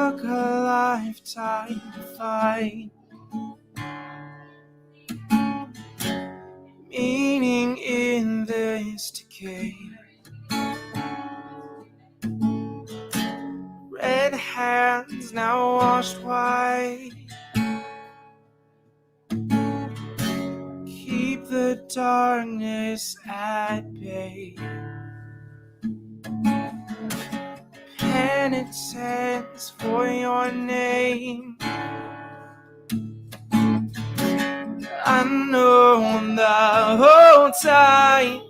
took a lifetime to find meaning in this decay. Red hands now washed white, keep the darkness at bay. Penitence for your name, unknown the whole time.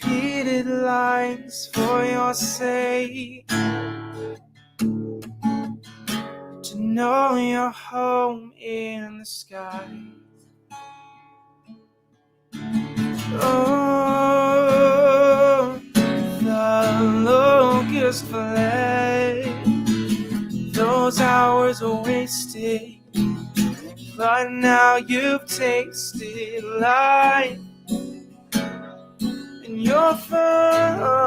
Repeated lines for your sake, to know your home in the sky. Oh, the locust fled, those hours are wasted, but now you've tasted life, and you're fine.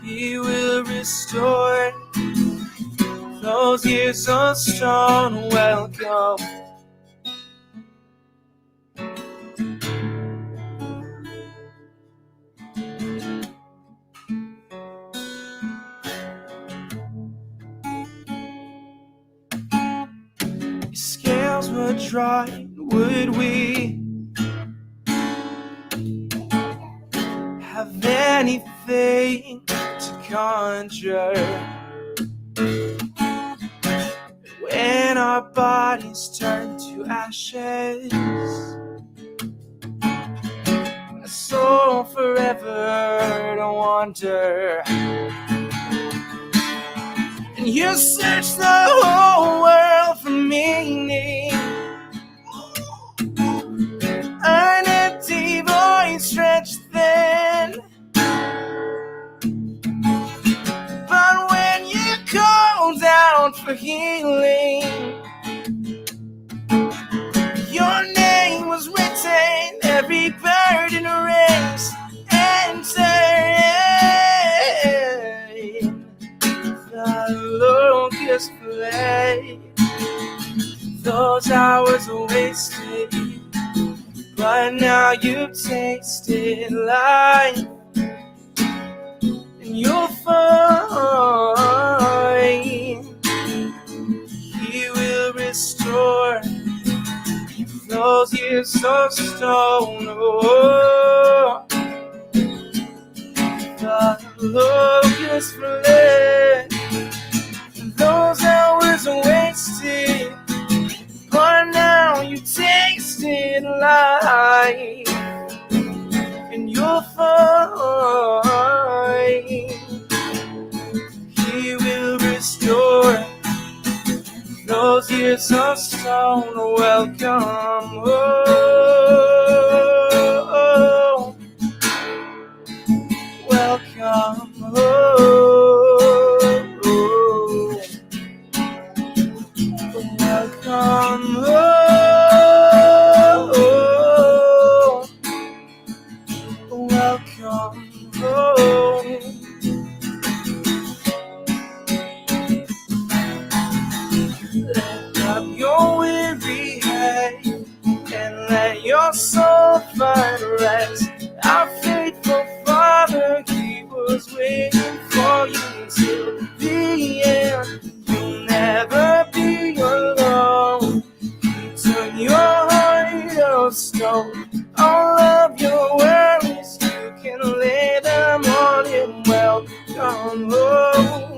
He will restore those years of strong welcome. Scales were dry, would we have anything to conjure when our bodies turn to ashes? A soul forever to wander, and you search the whole world for meaning. An empty void stretched thin, but when you called out for healing, your name was written, every burden erased, entered. The locust fled, those hours are wasted, but now you've tasted life, and you'll find He will restore those years of stone. Oh, the locust fled, those hours are wasted, but now you tasted life, and you'll find He will restore those years of stone. Welcome, oh, welcome, welcome, welcome, Lift up your weary head and let your soul find rest. Our faithful Father, He was waiting for you till the end. You'll never be alone. He took your heart of stone, all of your worries, you can lay them on Him. Welcome home.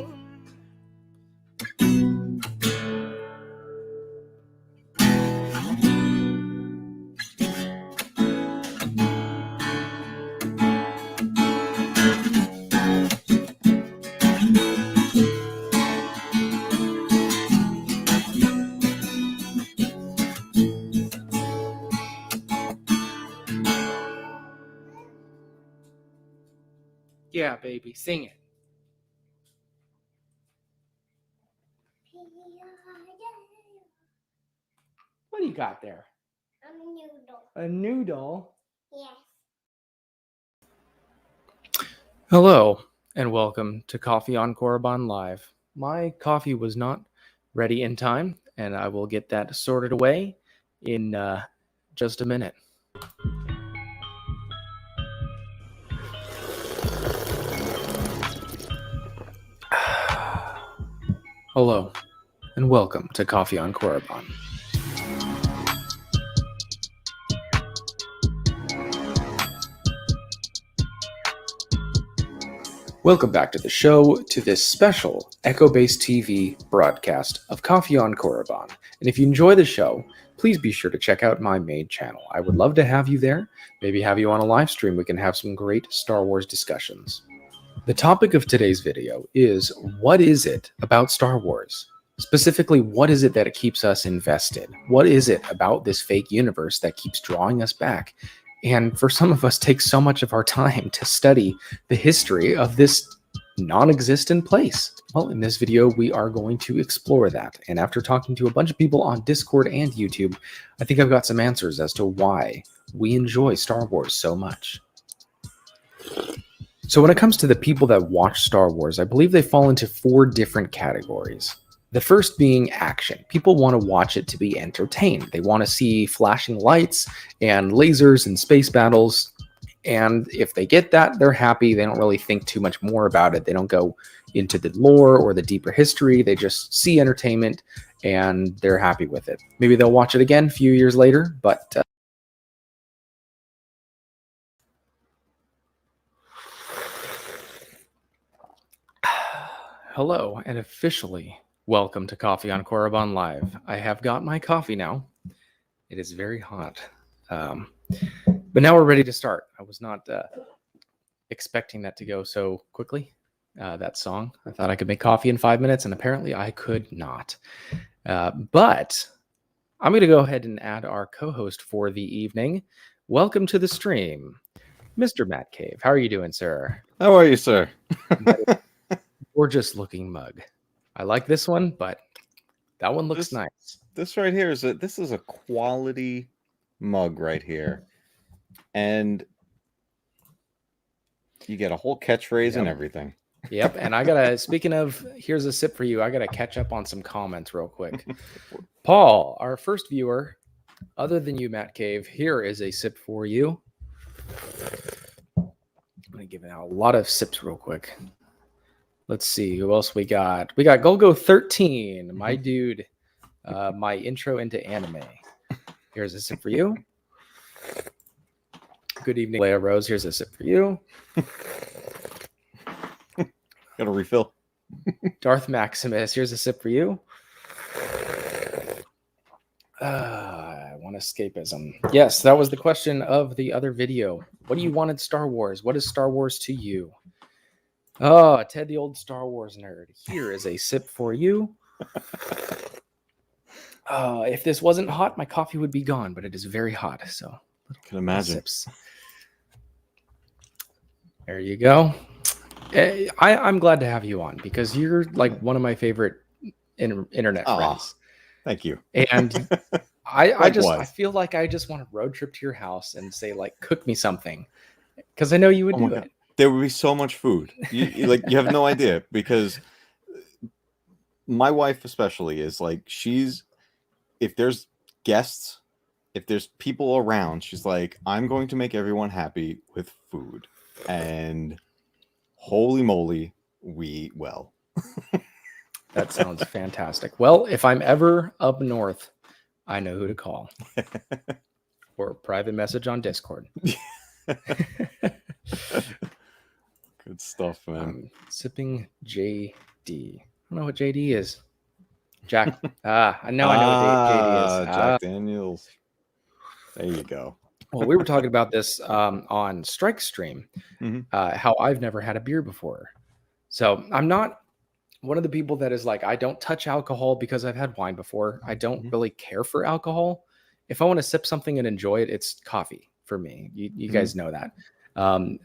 Yeah, baby, sing it. What do you got there? A noodle. A noodle? Yes. Hello, and welcome to Coffee on Korriban Live. My coffee was not ready in time, and I will get that sorted away in just a minute. Hello, and welcome to Coffee on Korriban. Welcome back to the show, to this special Echo-based TV broadcast of Coffee on Korriban. And if you enjoy the show, please be sure to check out my main channel. I would love to have you there, maybe have you on a live stream. We can have some great Star Wars discussions. The topic of today's video is, what is it about Star Wars? Specifically, what is it that keeps us invested? What is it about this fake universe that keeps drawing us back? And for some of us, takes so much of our time to study the history of this non-existent place. Well, in this video, we are going to explore that. And after talking to a bunch of people on Discord and YouTube, I think I've got some answers as to why we enjoy Star Wars so much. So when it comes to the people that watch Star Wars, I believe they fall into 4 different categories. The first being action. People want to watch it to be entertained. They want to see flashing lights and lasers and space battles. And if they get that, they're happy. They don't really think too much more about it. They don't go into the lore or the deeper history. They just see entertainment and they're happy with it. Maybe they'll watch it again a few years later, but hello, and officially welcome to Coffee on Korriban Live. I have got my coffee now. It is very hot. But now we're ready to start. I was not expecting that to go so quickly, that song. I thought I could make coffee in 5 minutes, and apparently I could not. But I'm going to go ahead and add our co-host for the evening. Welcome to the stream, Mr. Matt Cave. How are you doing, sir? How are you, sir? Gorgeous looking mug. I like this one, but that one looks nice. This right here is a quality mug right here. And you get a whole catchphrase and everything. Yep. And speaking of, here's a sip for you. I gotta catch up on some comments real quick. Paul, our first viewer, other than you, Matt Cave, here is a sip for you. I'm gonna give out a lot of sips real quick. Let's see who else we got. We got Golgo13, my dude, my intro into anime. Here's a sip for you. Good evening, Leia Rose. Here's a sip for you. Got a refill. Darth Maximus. Here's a sip for you. I want escapism. Yes, that was the question of the other video. What do you want in Star Wars? What is Star Wars to you? Oh, Ted, the old Star Wars nerd. Here is a sip for you. If this wasn't hot, my coffee would be gone, but it is very hot. So I can imagine. Sips. There you go. I'm glad to have you on because you're like one of my favorite internet friends. Thank you. And I feel like I just want to road trip to your house and say, like, cook me something, because I know you would do it. There would be so much food. You have no idea, because my wife especially is like, if there's guests, if there's people around, she's like, I'm going to make everyone happy with food. And holy moly, we eat well. That sounds fantastic. Well, if I'm ever up north, I know who to call. Or private message on Discord. Good stuff, man. Sipping JD. I don't know what JD is. Jack. I know what JD is. Jack Daniels. There you go. Well, we were talking about this on Strike Stream, how I've never had a beer before. So I'm not one of the people that is like, I don't touch alcohol because I've had wine before. I don't really care for alcohol. If I want to sip something and enjoy it, it's coffee for me. You guys know that.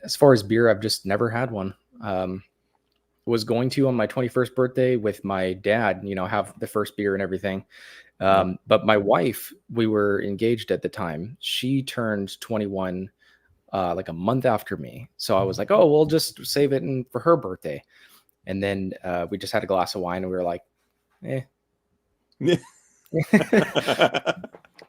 As far as beer, I've just never had one. Was going to on my 21st birthday with my dad, have the first beer and everything. But my wife, we were engaged at the time. She turned 21 like a month after me. So I was like, oh, we'll just save it for her birthday. And then we just had a glass of wine and we were like, eh.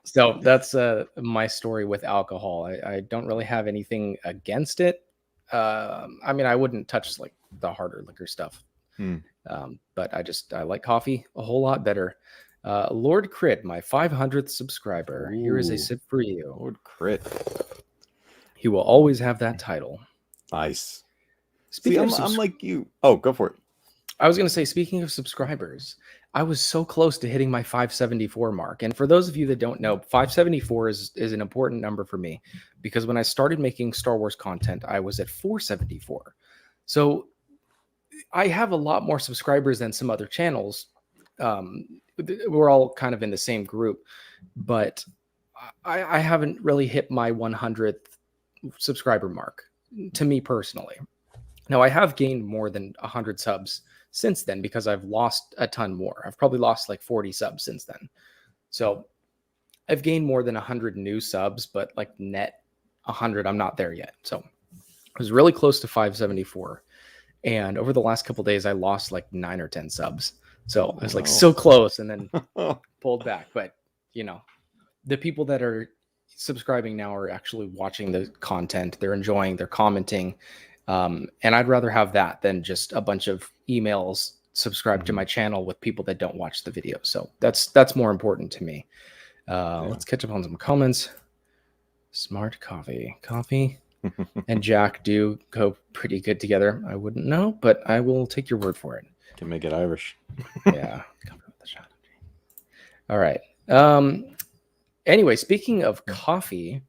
So that's my story with alcohol. I don't really have anything against it. I mean, I wouldn't touch like the harder liquor stuff. But I like coffee a whole lot better. Lord Crit, my 500th subscriber. Here is a sip for you. Lord Crit. He will always have that title. Nice. Speaking See, I'm like you. Oh, go for it. I was going to say, speaking of subscribers, I was so close to hitting my 574 mark. And for those of you that don't know, 574 is an important number for me because when I started making Star Wars content, I was at 474. So I have a lot more subscribers than some other channels. We're all kind of in the same group, but I haven't really hit my 100th subscriber mark to me personally. Now I have gained more than 100 subs since then because I've lost a ton more. I've probably lost like 40 subs since then. So I've gained more than 100 new subs, but like net 100, I'm not there yet. So I was really close to 574. And over the last couple of days, I lost like 9 or 10 subs. So I was like so close and then pulled back. But, you know, the people that are subscribing now are actually watching the content. They're enjoying, they're commenting. And I'd rather have that than just a bunch of emails subscribed to my channel with people that don't watch the video. So that's more important to me. Let's catch up on some comments. Smart coffee. And Jack do go pretty good together. I wouldn't know, but I will take your word for it. Can make it Irish. Yeah. All right. Anyway, speaking of coffee,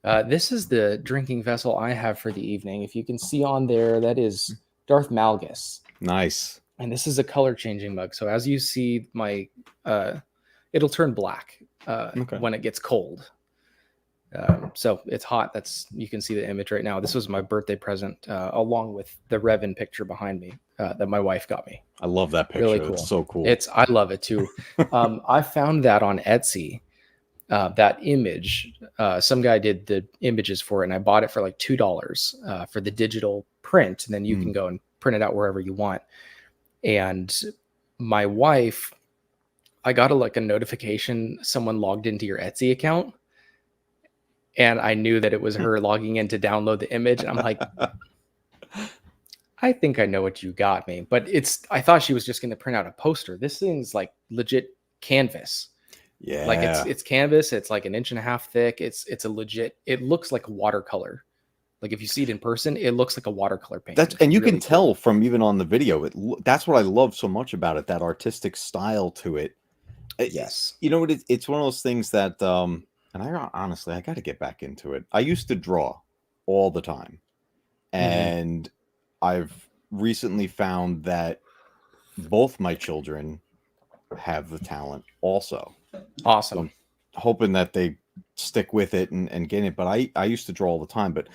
this is the drinking vessel I have for the evening. If you can see on there, that is Darth Malgus. Nice. And this is a color changing mug. So as you see, it'll turn black when it gets cold. So it's hot. You can see the image right now. This was my birthday present, along with the Revan picture behind me that my wife got me. I love that picture. Really cool. It's so cool. I love it too. I found that on Etsy. That image, some guy did the images for it, and I bought it for like $2 for the digital print, and then you can go and print it out wherever you want. And my wife, I got a notification someone logged into your Etsy account. And I knew that it was her logging in to download the image. And I'm like, I think I know what you got me. But I thought she was just going to print out a poster. This thing's like legit canvas. Yeah. Like it's canvas. It's like 1.5 inches thick. It's a legit, it looks like a watercolor. Like if you see it in person, it looks like a watercolor paint. And you can tell from even on the video, that's what I love so much about it, that artistic style to it. Yes. You know what? It's one of those things that, and honestly, I got to get back into it. I used to draw all the time. And I've recently found that both my children have the talent also. Awesome. So I'm hoping that they stick with it and get it. But I used to draw all the time, but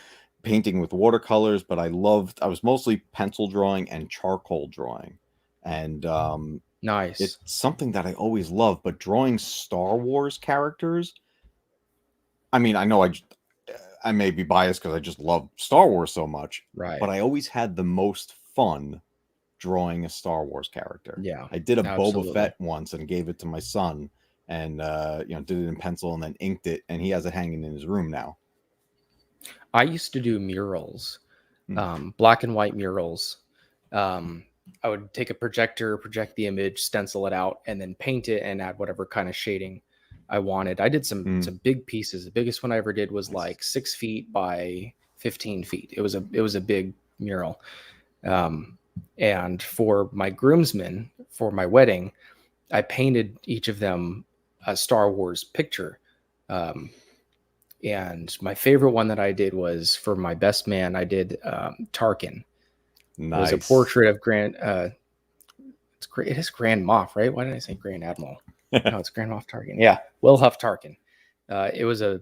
painting with watercolors, but I was mostly pencil drawing and charcoal drawing. And nice. It's something that I always loved, but drawing Star Wars characters, I mean, I know I may be biased because I just love Star Wars so much, right? But I always had the most fun drawing a Star Wars character. Yeah, I did a Boba Fett once and gave it to my son, and did it in pencil and then inked it, and he has it hanging in his room now. I used to do murals, black and white murals. I would take a projector, project the image, stencil it out, and then paint it and add whatever kind of shading I wanted. I did some big pieces. The biggest one I ever did was like 6 feet by 15 feet. It was a big mural. And for my groomsmen, for my wedding, I painted each of them a Star Wars picture. And my favorite one that I did was for my best man. I did Tarkin. Nice. It was a portrait of Grand. It's great. It is Grand Moff, right? Why did I say Grand Admiral? No, it's Grand Moff Tarkin. Yeah, Will Huff Tarkin. It was a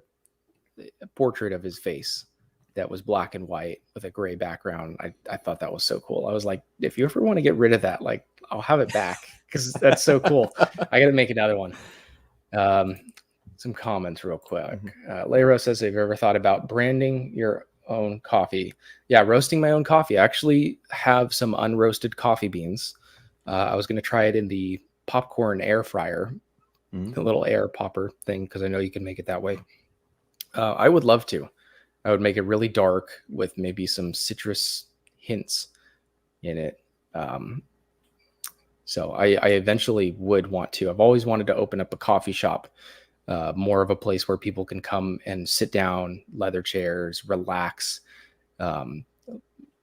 portrait of his face that was black and white with a gray background. I thought that was so cool. I was like, if you ever want to get rid of that, like, I'll have it back because that's so cool. I got to make another one. Some comments real quick. Layro says, have you ever thought about branding your own coffee. Yeah, roasting my own coffee. I actually have some unroasted coffee beans. I was going to try it in the popcorn air fryer, Mhm. the little air popper thing, because I know you can make it that way. I would love to. I would make it really dark with maybe some citrus hints in it. Um, so I eventually would want to. I've always wanted to open up a coffee shop, more of a place where people can come and sit down, leather chairs, relax. Um,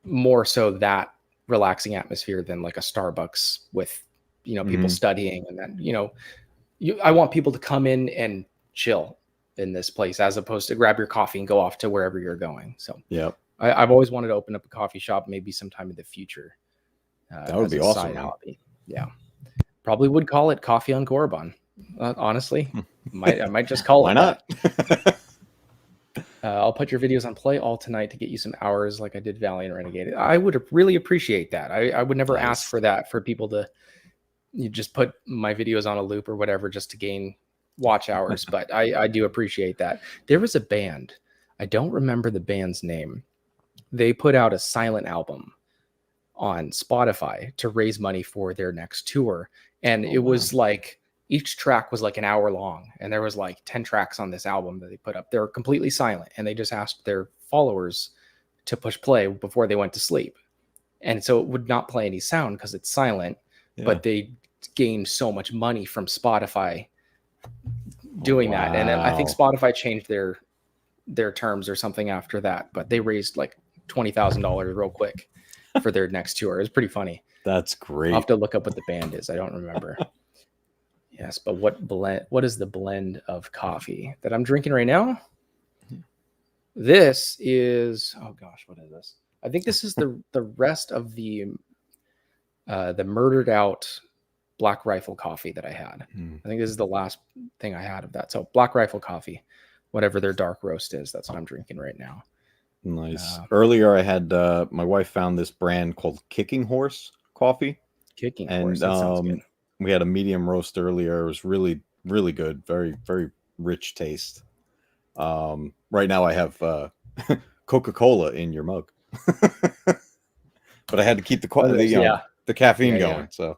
More so that relaxing atmosphere than like a Starbucks with, people Mhm. studying and then, I want people to come in and chill in this place as opposed to grab your coffee and go off to wherever you're going. So Yep. I've always wanted to open up a coffee shop, maybe sometime in the future, That would as be a awesome, side man. hobby. Yeah, probably would call it Coffee on Korriban. Honestly, I might just call Why it not? that. I'll put your videos on play all tonight to get you some hours, like I did Valiant Renegade. I would really appreciate that. I would never ask Nice. for that for people to you just put my videos on a loop or whatever just to gain watch hours, but I do appreciate that. There was a band, I don't remember the band's name. They put out a silent album on Spotify to raise money for their next tour, and Oh, it wow. was like each track was like an hour long, and there was like 10 tracks on this album that they put up. They were completely silent, and they just asked their followers to push play before they went to sleep. And so it would not play any sound because it's silent, Yeah. but they gained so much money from Spotify doing that. And I think Wow. Spotify changed their terms or something after that, but they raised like $20,000 real quick for their next tour. It was pretty funny. That's I'll great. have to look up what the band is. I don't remember. Yes, but what is the blend of coffee that I'm drinking right now? This is, oh gosh, what is this? I think this is the rest of the murdered out Black Rifle coffee that I had. I think this is the last thing I had of that. So Black Rifle coffee, whatever their dark roast is, that's what I'm drinking right now. Nice. Earlier, I had my wife found this brand called Kicking Horse coffee, Kicking and Horse, that sounds good. we had a medium roast earlier. It was really, really good. Very, very rich taste. Right now, I have Coca-Cola in your mug, but I had to keep the caffeine Yeah, going. yeah. So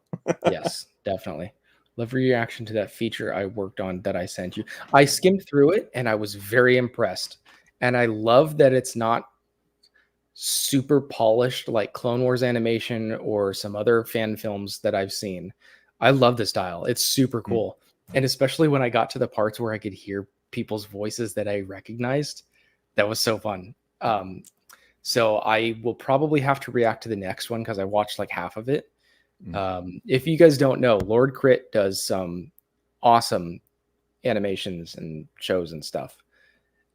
Yes, definitely. Love your reaction to that feature I worked on that I sent you. I skimmed through it and I was very impressed. And I love that it's not super polished like Clone Wars animation or some other fan films that I've seen. I love the style. It's super cool. And especially when I got to the parts where I could hear people's voices that I recognized, that was so fun. So I will probably have to react to the next one because I watched like half of it. If you guys don't know, Lord Crit does some awesome animations and shows and stuff.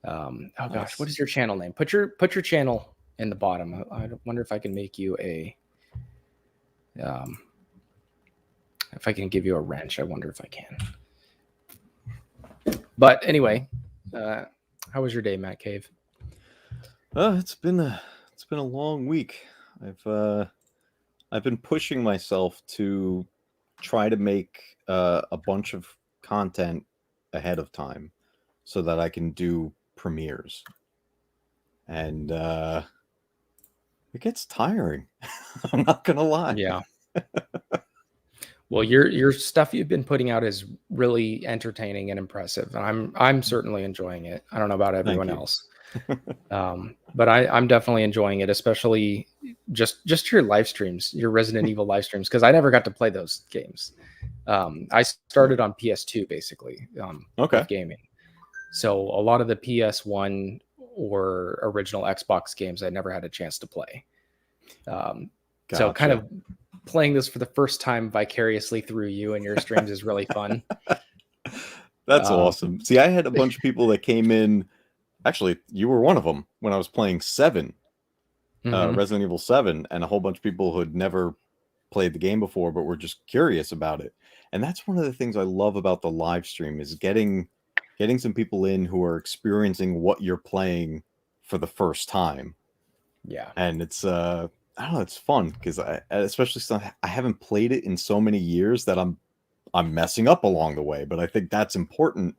Oh gosh, Nice. what is your channel name? Put your channel in the bottom. I wonder if I can make you a if I can give you a wrench. I wonder if I can. But anyway, how was your day, Matt Cave? It's been a long week. I've been pushing myself to try to make a bunch of content ahead of time so that I can do premieres. And it gets tiring. I'm not gonna lie. Yeah. Well, your stuff you've been putting out is really entertaining and impressive, and I'm certainly enjoying it. I don't know about everyone else, but I'm definitely enjoying it, especially just your live streams, your Resident Evil live streams, because I never got to play those games. I started on PS2 basically with gaming, so a lot of the PS1 or original Xbox games I never had a chance to play. So kind of playing this for the first time vicariously through you and your streams is really fun. That's awesome. See, I had a bunch of people that came in. Actually, you were one of them when I was playing 7, Resident Evil 7, and a whole bunch of people who had never played the game before but were just curious about it. And that's one of the things I love about the live stream is getting some people in who are experiencing what you're playing for the first time. Yeah. And it's I don't know, it's fun because especially since I haven't played it in so many years that I'm messing up along the way. But I think that's important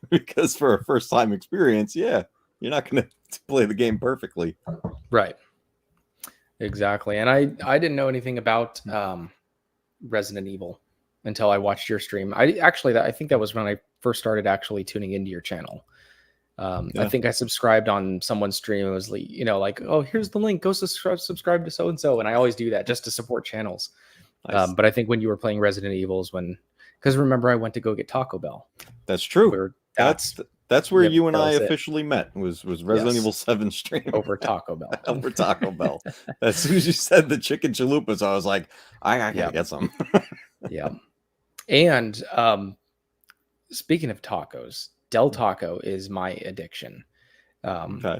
because for a first time experience, you're not going to to play the game perfectly. Right. Exactly. And I didn't know anything about Resident Evil until I watched your stream. I think that was when I first started actually tuning into your channel. I think I subscribed on someone's stream. It was like, like, oh, here's the link. Go subscribe to so and so. And I always do that just to support channels. Nice. But I think when you were playing Resident Evils, because remember I went to go get Taco Bell. That's true. That's where you and I officially met. Was Resident Evil 7 stream over Taco Bell. Over Taco Bell. As soon as you said the chicken chalupas, I was like, I gotta get some. Yeah. And speaking of tacos, Del Taco is my addiction. Okay.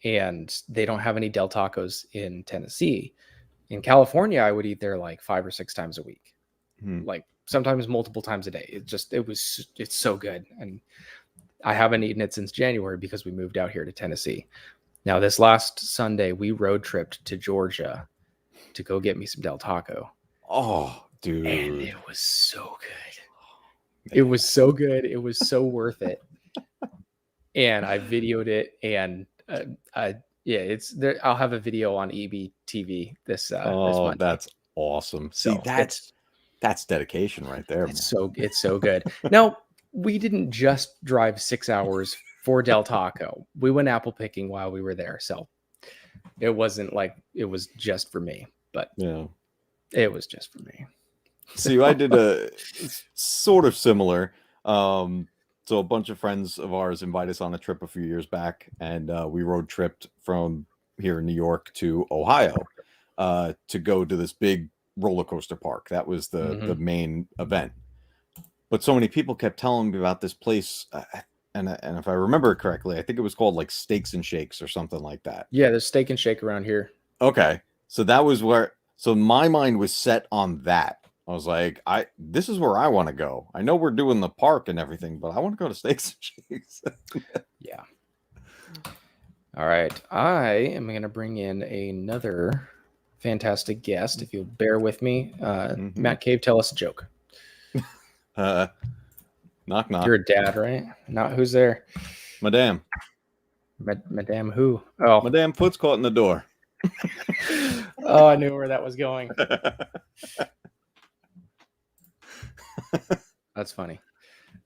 And they don't have any Del Tacos in Tennessee. In California, I would eat there like 5 or 6 times a week, like sometimes multiple times a day. It's so good. And I haven't eaten it since January because we moved out here to Tennessee. Now, this last Sunday, we road tripped to Georgia to go get me some Del Taco. Oh, dude. And it was so good. It was so good. It was so worth it. And I videoed it, and it's there. I'll have a video on EBTV this Monday. That's awesome. See, that's dedication right there. It's so good. Now, we didn't just drive 6 hours for Del Taco. We went apple picking while we were there, so it wasn't like it was just for me, but yeah, it was just for me. See, I did a sort of similar. So a bunch of friends of ours invited us on a trip a few years back, and we road tripped from here in New York to Ohio to go to this big roller coaster park. That was the main event. But so many people kept telling me about this place, and if I remember correctly, I think it was called like Steaks and Shakes or something like that. Yeah, there's Steak and Shake around here. Okay, so that was so my mind was set on that. I was like, this is where I want to go. I know we're doing the park and everything, but I want to go to Steaks and Shakes. Yeah. All right. I am going to bring in another fantastic guest. If you'll bear with me, Matt Cave, tell us a joke. Knock knock. You're a dad, right? Not who's there? Madame. Madame who? Oh, Madame Foot's caught in the door. Oh, I knew where that was going. That's funny.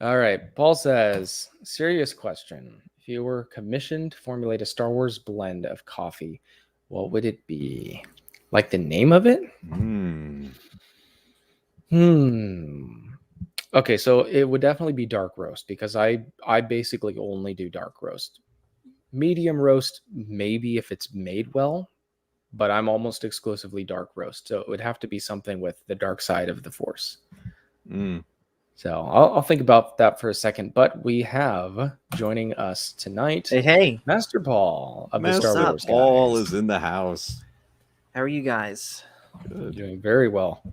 All right. Paul says, serious question. If you were commissioned to formulate a Star Wars blend of coffee, what would it be? Like the name of it? Okay, so it would definitely be dark roast because I basically only do dark roast. Medium roast, maybe if it's made well, but I'm almost exclusively dark roast. So it would have to be something with the dark side of the Force. So I'll think about that for a second. But we have joining us tonight. Hey, Master Paul of the Master Star Wars Paul guys. is in the house. how are you guys? Good. Doing very well.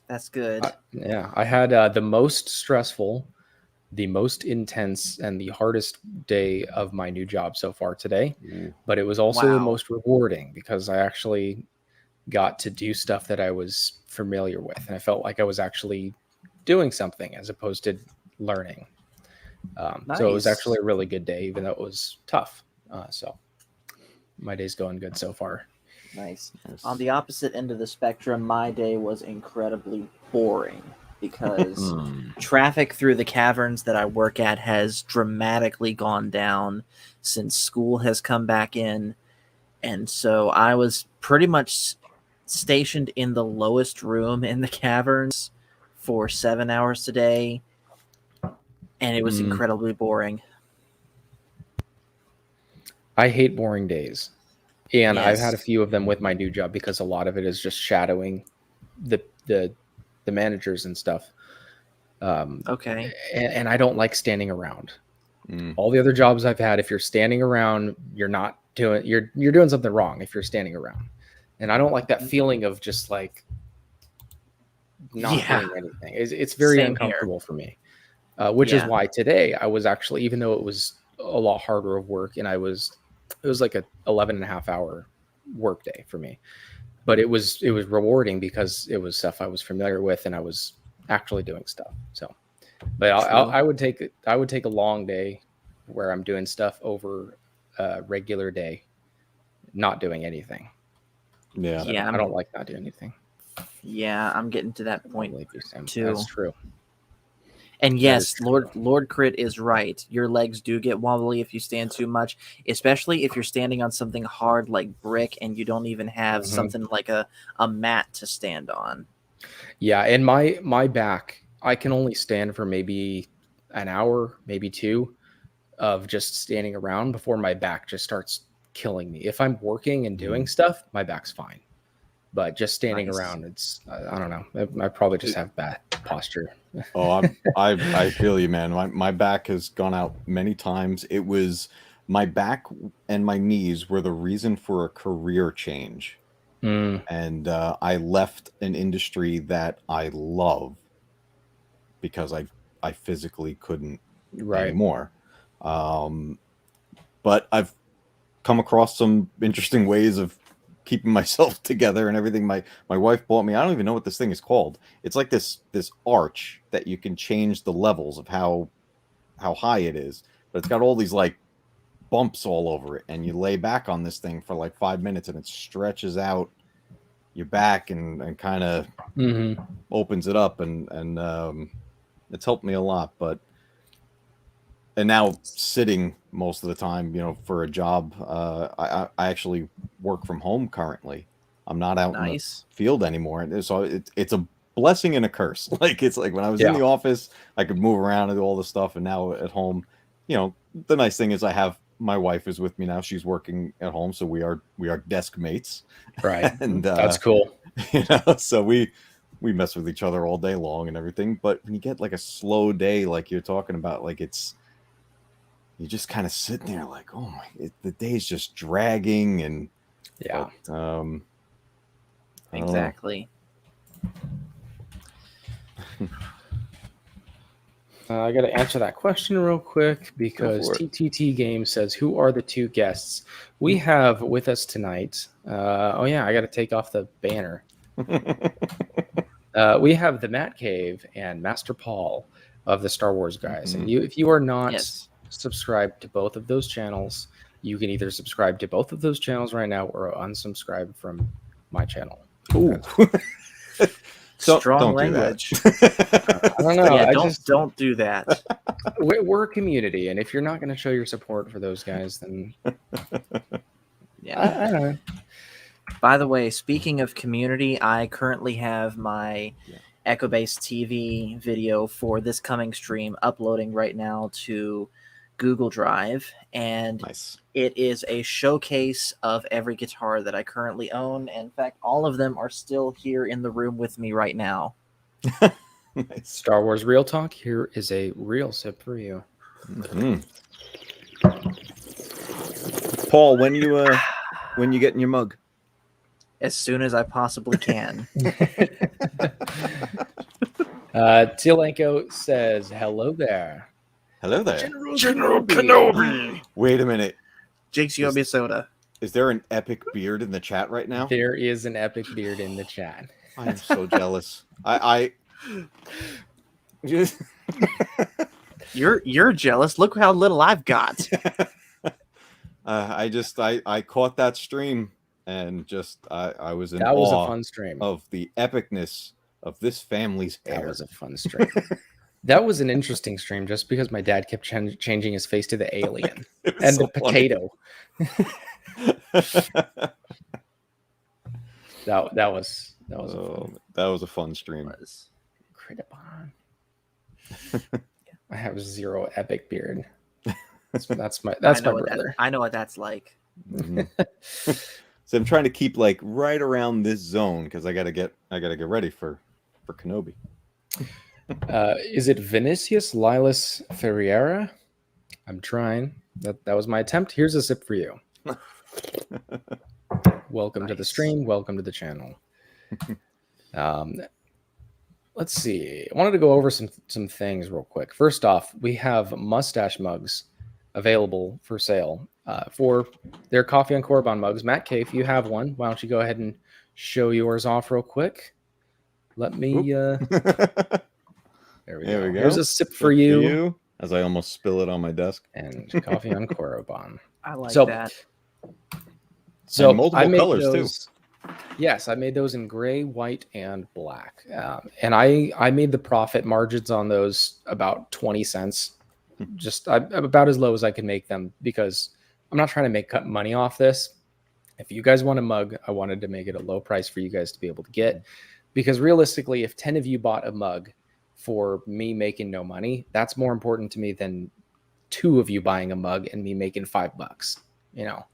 That's good. Yeah, I had the most stressful, the most intense, and the hardest day of my new job so far today. But it was also the most rewarding because I actually got to do stuff that I was familiar with, and I felt like I was actually doing something as opposed to learning. So it was actually a really good day, even though it was tough. So my day's going good so far. Nice. On the opposite end of the spectrum, my day was incredibly boring because traffic through the caverns that I work at has dramatically gone down since school has come back in. And so I was pretty much stationed in the lowest room in the caverns for 7 hours today, and it was incredibly boring. I hate boring days. And I've had a few of them with my new job because a lot of it is just shadowing the managers and stuff. Okay. And I don't like standing around. All the other jobs I've had, if you're standing around, you're doing something wrong if you're standing around. And I don't like that feeling of just like not doing anything. It's very uncomfortable for me. Which is why today I was actually, even though it was a lot harder of work and it was like a 11.5 hour work day for me, but it was rewarding because it was stuff I was familiar with and I was actually doing stuff. So, but I would take a long day where I'm doing stuff over a regular day not doing anything. Yeah. Yeah, I don't like not doing anything. Yeah, I'm getting to that point Probably do some- too. That's true. And That yes, is true. Lord Crit is right. Your legs do get wobbly if you stand too much, especially if you're standing on something hard like brick and you don't even have Mhm. something like a mat to stand on. Yeah, and my back, I can only stand for maybe an hour, maybe 2 of just standing around before my back just starts killing me. If I'm working and doing stuff, my back's fine. But just standing Nice. around, it's I don't know. I probably just have bad posture. Oh, I feel you, man. My back has gone out many times. It was my back and my knees were the reason for a career change. Mm, And I left an industry that I love because I physically couldn't right. anymore. But I've come across some interesting ways of keeping myself together and everything. My wife bought me, I don't even know what this thing is called. It's like this arch that you can change the levels of how high it is, but it's got all these like bumps all over it, and you lay back on this thing for like 5 minutes and it stretches out your back and kind of Mhm. opens it up, and it's helped me a lot. But and now sitting most of the time, for a job, I actually work from home currently. I'm not out in the Nice. field anymore, and so it's a blessing and a curse. Like it's like when I was in Yeah. the office, I could move around and do all this stuff, and now at home, the nice thing is I have my wife is with me now. She's working at home, so we are desk mates, Right. and That's cool. so we mess with each other all day long and everything. But when you get like a slow day, like you're talking about, like you're just kind of sitting there like, oh my, the day's just dragging. And Yeah. but, I don't know. Exactly. I got to answer that question real quick because for it. TTT Game says, "Who are the 2 guests we have with us tonight?" Oh yeah, I got to take off the banner. We have the Matt Cave and Master Paul of the Star Wars Guys, and if you are not Yes. subscribed to both of those channels, you can either subscribe to both of those channels right now or unsubscribe from my channel. Ooh. Strong don't language. Do that. I don't know. Yeah, I don't do that. we're a community, and if you're not going to show your support for those guys, then Yeah. I don't know. By the way, speaking of community, I currently have my Echo Base TV video for this coming stream uploading right now to Google Drive, and Nice. it is a showcase of every guitar that I currently own. In fact, all of them are still here in the room with me right now. Nice. Star Wars Real Talk. Here is a real sip for you. Mhm. Paul, when you getting your mug? As soon as I possibly can. Tilenko says, "Hello there." Hello there. General Kenobi. Wait a minute. Jinx, you owe me a soda. Is there an epic beard in the chat right now? There is an epic beard in the chat. I am so jealous. I just You're jealous. Look how little I've got. I caught that stream and just I was in That was awe a fun stream. of the epicness of this family's hair. That was a fun stream. That was an interesting stream just because my dad kept changing his face to the alien It was and so the potato. that was that was a fun stream. Korriban. I have 0 epic beard. That's my brother. I know what that's like. Mhm. So I'm trying to keep like right around this zone because I gotta get ready for Kenobi. Is it Vinicius Lilas Ferreira? I'm trying. That was my attempt. Here's a sip for you. Welcome to the stream. Welcome to the channel. Let's see. I wanted to go over some things real quick. First off, we have mustache mugs available for sale for their Coffee on Korriban mugs. Matt K, if you have one, why don't you go ahead and show yours off real quick? Let me. There we go. Here's a sip for you. As I almost spill it on my desk. And Coffee on Korriban. I like So- that. So And multiple I made colors, too. those, yes, I made those in gray, white, and black. And I made the profit margins on those about 20 cents, just about as low as I can make them, because I'm not trying to cut money off this. If you guys want a mug, I wanted to make it a low price for you guys to be able to get, because realistically, if 10 of you bought a mug for me making no money, that's more important to me than 2 of you buying a mug and me making $5, you know.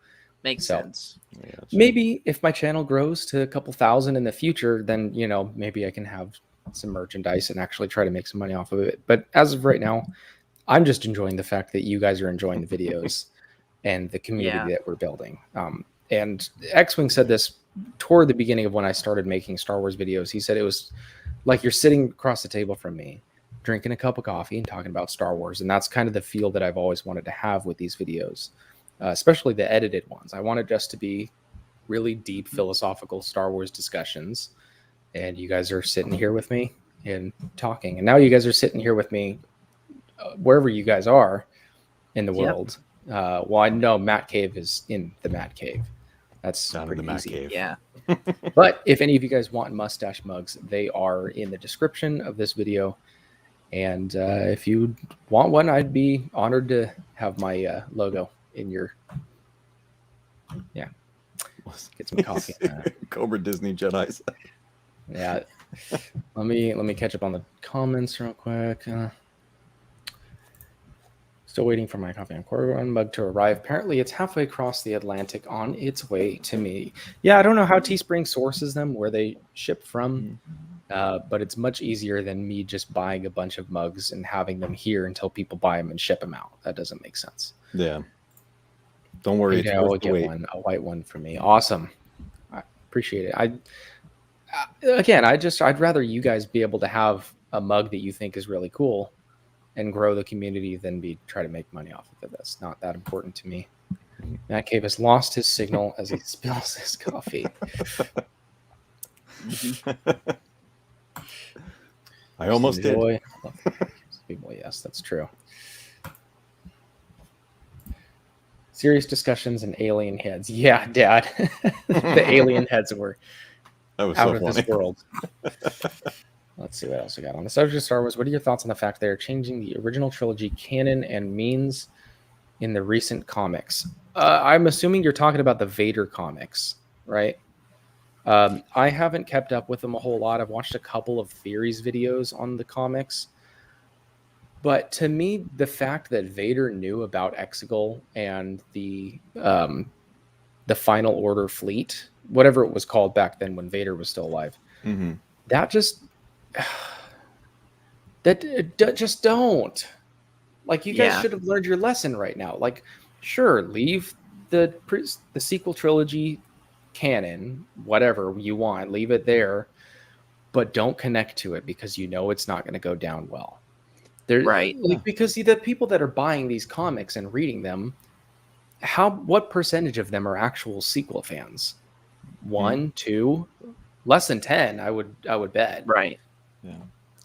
Makes So- sense. Yeah, so- Maybe if my channel grows to a couple thousand in the future, then, you know, maybe I can have some merchandise and actually try to make some money off of it. But as of right now, I'm just enjoying the fact that you guys are enjoying the videos and the community that we're building. And X-Wing said this toward the beginning of when I started making Star Wars videos. He said it was like you're sitting across the table from me, drinking a cup of coffee and talking about Star Wars. And that's kind of the feel that I've always wanted to have with these videos. Especially the edited ones. I want it just to be really deep philosophical Star Wars discussions. And you guys are sitting here with me and talking. And now you guys are sitting here with me wherever you guys are in the world. Well, I know Matt Cave is in the Matt Cave. That's Down in pretty the Matt easy. Cave. Yeah. But if any of you guys want mustache mugs, they are in the description of this video. And if you want one, I'd be honored to have my logo in your, get some coffee. Cobra Disney Jedi's. Yeah. Let me catch up on the comments real quick. Still waiting for my coffee and Korriban mug to arrive. Apparently, it's halfway across the Atlantic on its way to me. Yeah, I don't know how Teespring sources them, where they ship from, but it's much easier than me just buying a bunch of mugs and having them here until people buy them and ship them out. That doesn't make sense. Yeah. Don't worry. Maybe It's I will worth the get wait. one, a white one for me. Awesome. I appreciate it. I'd rather you guys be able to have a mug that you think is really cool and grow the community than try to make money off of it. That's not that important to me. Matt Cave has lost his signal as he spills his coffee. I almost did. Enjoy. People, yes, that's true. Serious discussions and alien heads. Yeah, Dad. The alien heads were That was out so of funny. this world. Let's see what else we got on the subject of Star Wars. What are your thoughts on the fact they are changing the original trilogy canon and means in the recent comics? I'm assuming you're talking about the Vader comics, right? I haven't kept up with them a whole lot. I've watched a couple of theories videos on the comics. But to me, the fact that Vader knew about Exegol and the Final Order fleet, whatever it was called back then when Vader was still alive, that just just don't. Like, you guys should have learned your lesson right now. Like, sure, leave the sequel trilogy canon, whatever you want, leave it there, but don't connect to it because you know it's not going to go down well. Right. Like, because the people that are buying these comics and reading them, what percentage of them are actual sequel fans? 1, 2, less than 10, I would bet. Right. Yeah.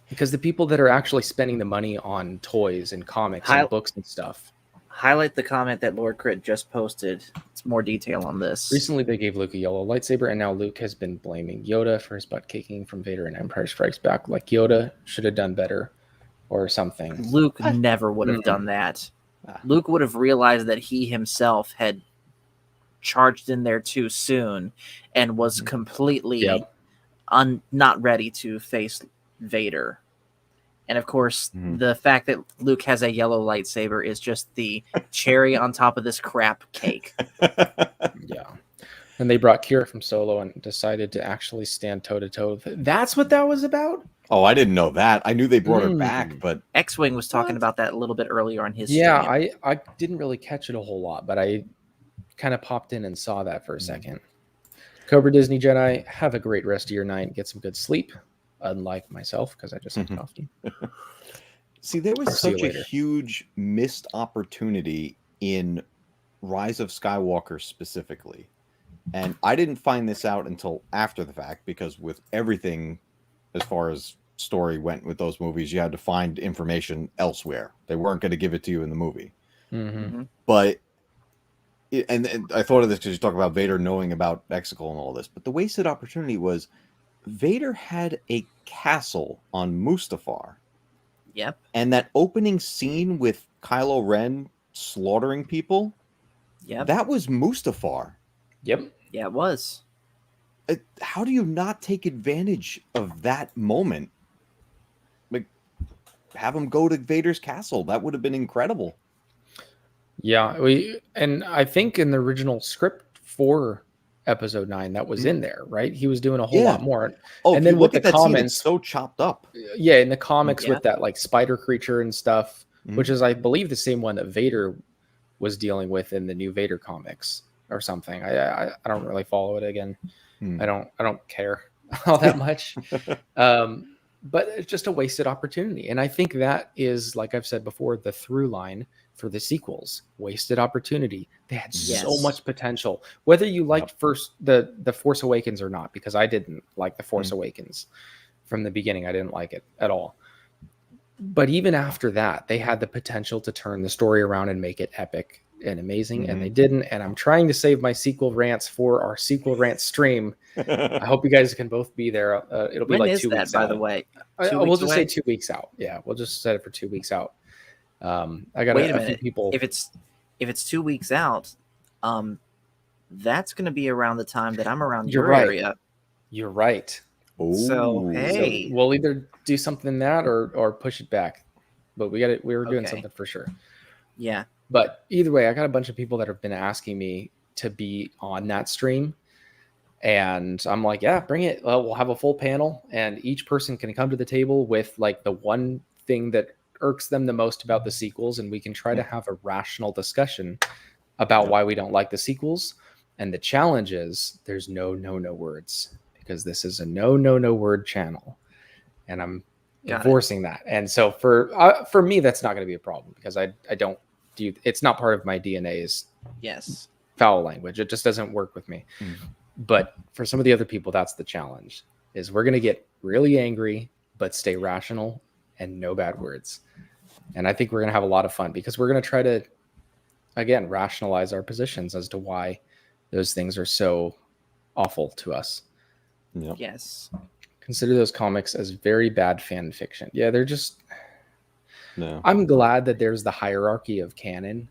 Because the people that are actually spending the money on toys and comics and books and stuff. Highlight the comment that Lord Crit just posted. It's more detail on this. Recently, they gave Luke a yellow lightsaber, and now Luke has been blaming Yoda for his butt kicking from Vader and Empire Strikes Back. Like, Yoda should have done better or something. Luke never would have done that. Luke would have realized that he himself had charged in there too soon and was completely not ready to face Vader. And of course, the fact that Luke has a yellow lightsaber is just the cherry on top of this crap cake. Yeah. And they brought Kira from Solo and decided to actually stand toe-to-toe. That's what that was about? Oh, I didn't know that. I knew they brought her back, but X-Wing was talking about that a little bit earlier on his stream. Yeah, I didn't really catch it a whole lot, but I kind of popped in and saw that for a second. Cobra Disney Jedi, have a great rest of your night. Get some good sleep, unlike myself, because I just had coffee. See, there was such a huge missed opportunity in Rise of Skywalker specifically. And I didn't find this out until after the fact, because with everything as far as story went with those movies, you had to find information elsewhere. They weren't going to give it to you in the movie. But and I thought of this because you talk about Vader knowing about Exegol and all this, but the wasted opportunity was Vader had a castle on Mustafar. Yep. And that opening scene with Kylo Ren slaughtering people, Yep. that was Mustafar. Yep. Yeah, it was. How do you not take advantage of that moment? Like, have him go to Vader's castle. That would have been incredible. Yeah, and I think in the original script for Episode 9, that was in there, right? He was doing a whole lot more. Oh, and if then you with look at the that scene, it's comments, so chopped up. yeah, in the comics Yeah. with that like spider creature and stuff, which is I believe the same one that Vader was dealing with in the new Vader comics or something. I don't really follow it again. I don't care all that much. But it's just a wasted opportunity. And I think that is, like I've said before, the through line for the sequels. Wasted opportunity. They had so Yes. much potential. Whether you liked the Force Awakens or not, because I didn't like the Force Awakens from the beginning. I didn't like it at all. But even after that, they had the potential to turn the story around and make it epic and amazing, and they didn't. And I'm trying to save my sequel rants for our sequel rant stream. I hope you guys can both be there. It'll be When like is 2 that, weeks by out. the way? We'll just say 2 weeks out. Yeah, we'll just set it for 2 weeks out. I got Wait a a few minute. people. If it's 2 weeks out, that's going to be around the time that I'm around You're your right. area. You're right. So hey, So we'll either do something that or push it back. But we got it. We were doing Okay. something for sure. yeah, But either way, I got a bunch of people that have been asking me to be on that stream. And I'm like, yeah, bring it. We'll have a full panel and each person can come to the table with like the one thing that irks them the most about the sequels. And we can try to have a rational discussion about why we don't like the sequels. And the challenge is there's no words, because this is a no word channel. And I'm enforcing that. And so for me, that's not going to be a problem, because I don't do, it's not part of my DNA is yes, foul language. It just doesn't work with me. But for some of the other people, that's the challenge, is we're going to get really angry, but stay rational and no bad words. And I think we're going to have a lot of fun, because we're going to try to, again, rationalize our positions as to why those things are so awful to us. yes. Consider those comics as very bad fan fiction. Yeah, they're just... No. I'm glad that there's the hierarchy of canon.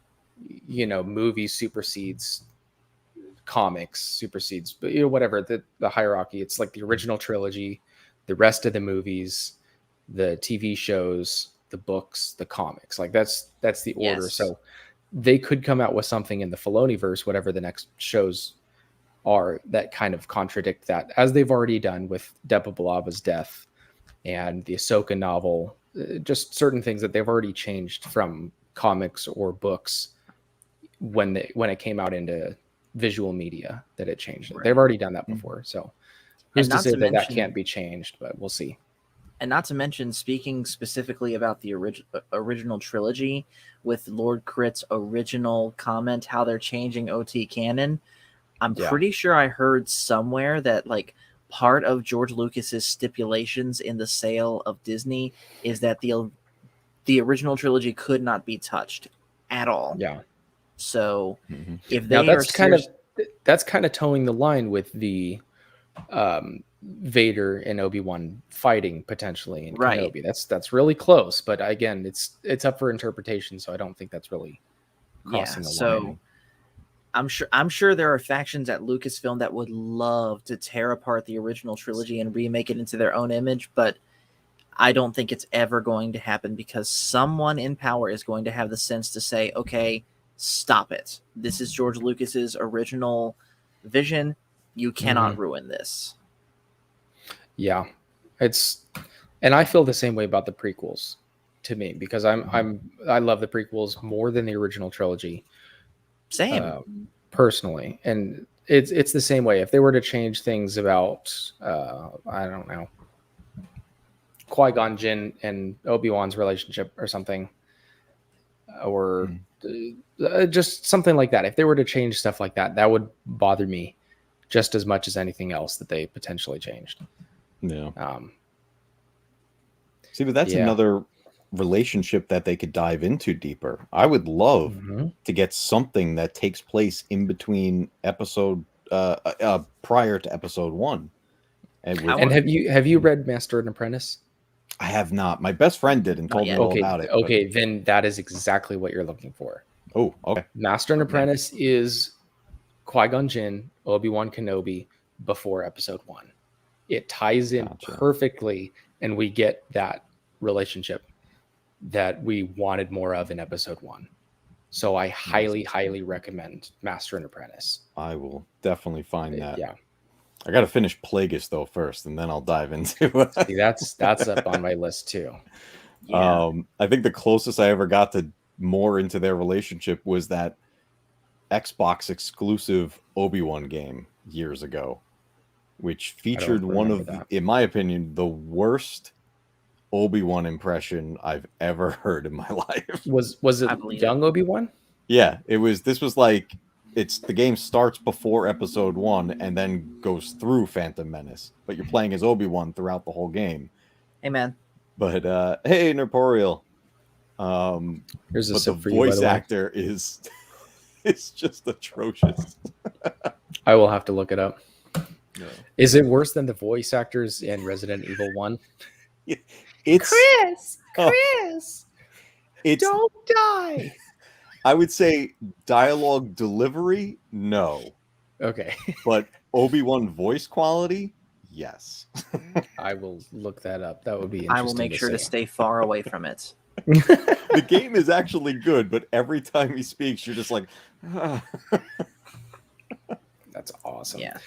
You know, movies supersedes comics, supersedes, but whatever, the hierarchy. It's like the original trilogy, the rest of the movies, the TV shows, the books, the comics. Like that's the order. Yes. So they could come out with something in the Filoniverse, whatever the next shows are, that kind of contradict that, as they've already done with Depa Bilava's death and the Ahsoka novel. Just certain things that they've already changed from comics or books when it came out into visual media, that it changed. Right. They've already done that before. So who's to say that can't be changed, but we'll see. And not to mention, speaking specifically about the original trilogy, with Lord Crit's original comment, how they're changing OT canon, I'm pretty sure I heard somewhere that like part of George Lucas's stipulations in the sale of Disney is that the original trilogy could not be touched at all. Yeah. So if they that's kind of towing the line with the Vader and Obi-Wan fighting potentially in Kenobi. That's really close, but again, it's up for interpretation, so I don't think that's really crossing the line. So I'm sure there are factions at Lucasfilm that would love to tear apart the original trilogy and remake it into their own image, but I don't think it's ever going to happen, because someone in power is going to have the sense to say, okay, stop it. This is George Lucas's original vision. You cannot ruin this. Yeah. And I feel the same way about the prequels, to me, because I love the prequels more than the original trilogy. Same. Personally. And it's the same way. If they were to change things about I don't know, Qui-Gon Jinn and Obi-Wan's relationship or something, or just something like that. If they were to change stuff like that, that would bother me just as much as anything else that they potentially changed. Yeah. See, but that's another relationship that they could dive into deeper. I would love Mhm. to get something that takes place in between episode prior to episode 1. And with, And have you read Master and Apprentice? I have not. My best friend did and Not told me yet. all Okay, about it. okay, then that is exactly what you're looking for. Oh, okay. Master and Apprentice is Qui-Gon Jinn, Obi-Wan Kenobi before episode 1. It ties in Gotcha. perfectly, and we get that relationship that we wanted more of in episode 1. So I highly recommend Master and Apprentice. I will definitely find that. Yeah. I got to finish Plagueis though first, and then I'll dive into it. See, that's up on my list too. Yeah. I think the closest I ever got to more into their relationship was that Xbox exclusive Obi-Wan game years ago, which featured one of, in my opinion, the worst Obi-Wan impression I've ever heard in my life. Was it young Obi-Wan? Yeah, it was. This was like, the game starts before episode 1 and then goes through Phantom Menace, but you're playing as Obi-Wan throughout the whole game. Hey, man. But hey, Nerporial. Here's a but the sip for you, voice by the way. actor is it's just atrocious. I will have to look it up. No. Is it worse than the voice actors in Resident Evil 1? It's Chris! it's Don't die. I would say dialogue delivery, no. Okay. But Obi-Wan voice quality, yes. I will look that up. That would be interesting. I will make sure to see. stay far away from it. The game is actually good, but every time he speaks, you're just like, That's awesome. Yeah.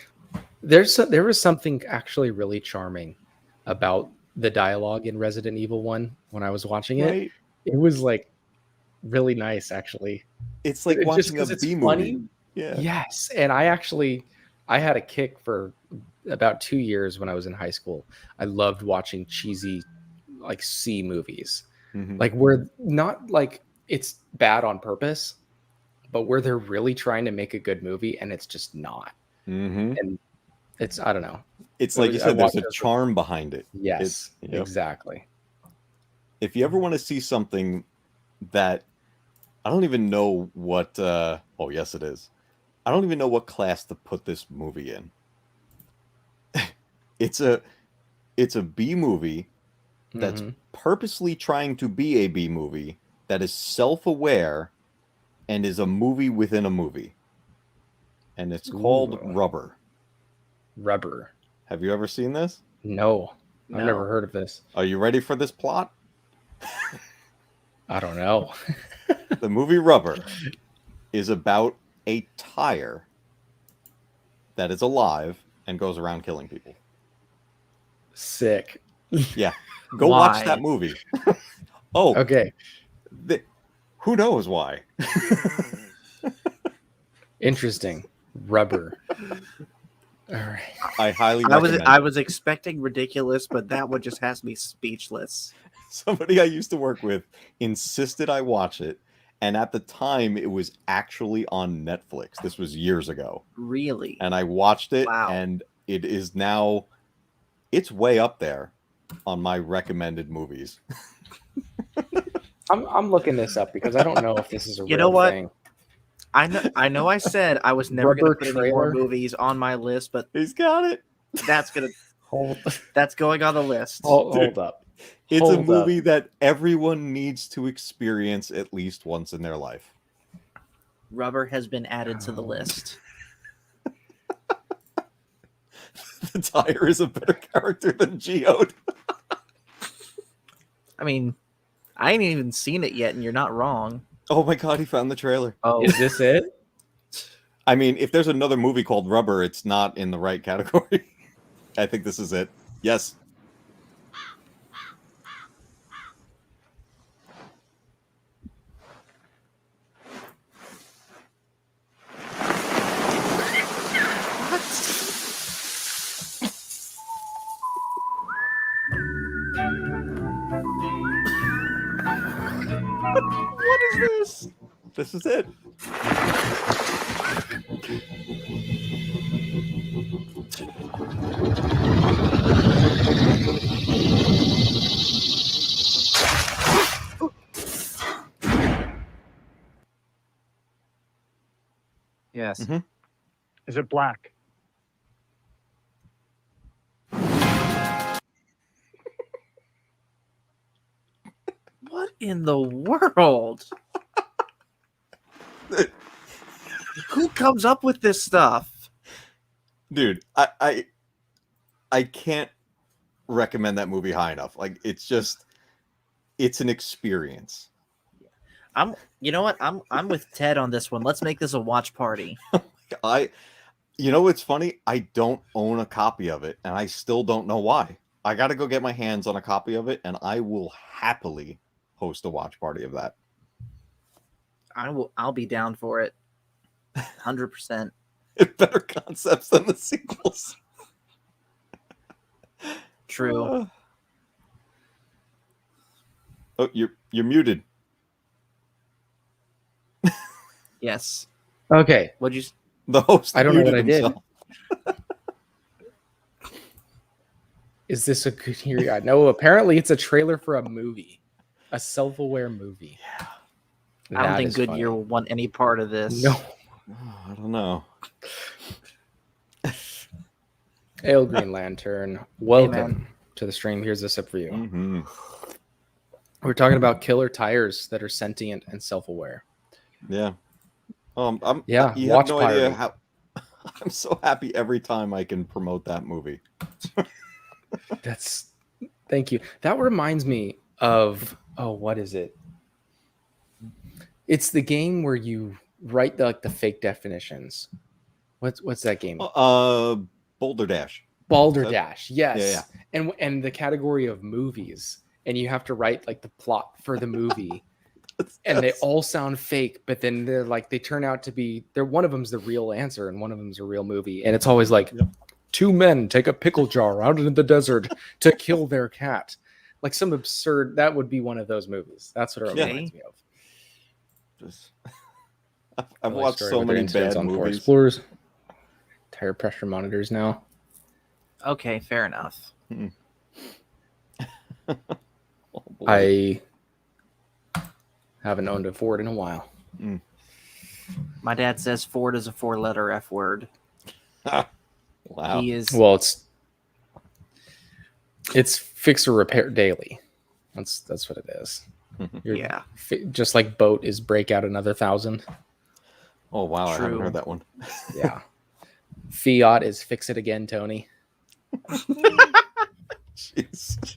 There was something actually really charming about the dialogue in Resident Evil 1 when I was watching it. right? It was like really nice, actually. It's like Just watching a 'cause it's B funny. movie. Yeah. Yes, and I had a kick for about 2 years when I was in high school. I loved watching cheesy, like C movies, Mhm. like where not like it's bad on purpose, but where they're really trying to make a good movie and it's just not. Mhm. And it's I don't know. It's like you I said, there's watched a it. charm behind it. Yes, Yep. exactly. If you ever want to see something that I don't even know what oh yes it is. I don't even know what class to put this movie in. it's a B movie that's Mhm. purposely trying to be a B movie that is self-aware and is a movie within a movie. And it's called Ooh. Rubber. Rubber. Have you ever seen this? No, I've No. never heard of this. Are you ready for this plot? I don't know. The movie Rubber is about a tire that is alive and goes around killing people. Sick. Yeah. Go watch Why? that movie. Oh, Okay. who knows why? Interesting. Rubber. All right. I highly I recommend was expecting ridiculous, but that one just has me speechless. Somebody I used to work with insisted I watch it, and at the time it was actually on Netflix. This was years ago. Really? And I watched it, Wow. and it is now it's way up there on my recommended movies. I'm looking this up because I don't know if this is a You real know what? thing. I know I said I was never going Rubber to put any more trailer? movies on my list, but He's got it. that's going on the list. Hold up. It's Hold a up. movie that everyone needs to experience at least once in their life. Rubber has been added to the list. The tire is a better character than Geode. I mean, I ain't even seen it yet, and you're not wrong. Oh my god, he found the trailer. Oh, Is this it? I mean, if there's another movie called Rubber, it's not in the right category. I think this is it. Yes. What is this? This is it. Yes. Mhm. Is it black? What in the world? Who comes up with this stuff? Dude, I can't recommend that movie high enough. Like, it's an experience. You know what? I'm with Ted on this one. Let's make this a watch party. You know what's funny? I don't own a copy of it, and I still don't know why. I got to go get my hands on a copy of it, and I will happily host a watch party of that. I'll be down for it. 100%. Better concepts than the sequels. True. Oh, you're muted. Yes. Okay. What'd you? The host. I don't know what I muted did. himself. Is this a good year? No, apparently it's a trailer for a movie, a self-aware movie. Yeah. I don't That think is Goodyear funny. will want any part of this. No. Oh, I don't know. Ale Green Lantern, welcome to the stream. Here's a sip for you. Mm-hmm. We're talking about killer tires that are sentient and self-aware. Yeah. You watch have no idea party. how. I'm so happy every time I can promote that movie. Thank you. That reminds me of, what is it? It's the game where you write the fake definitions. What's that game? Boulder Dash. Balderdash. Yes. Yeah. And the category of movies, and you have to write like the plot for the movie. And they all sound fake, but then they turn out to be one of them's the real answer and one of them's a real movie. And it's always like, two men take a pickle jar out into the desert to kill their cat. Like some absurd, that would be one of those movies. That's what it reminds me of. I've watched so many bad on Ford movies. Explorers. Tire pressure monitors now. Okay, fair enough. Oh, boy. I haven't owned a Ford in a while. My dad says Ford is a 4-letter F word. Wow. He is. Well, it's fix or repair daily. That's what it is. Yeah. Just like boat is break out another 1,000. Oh wow, I haven't True. heard that one. Yeah. Fiat is fix it again, Tony. Jeez.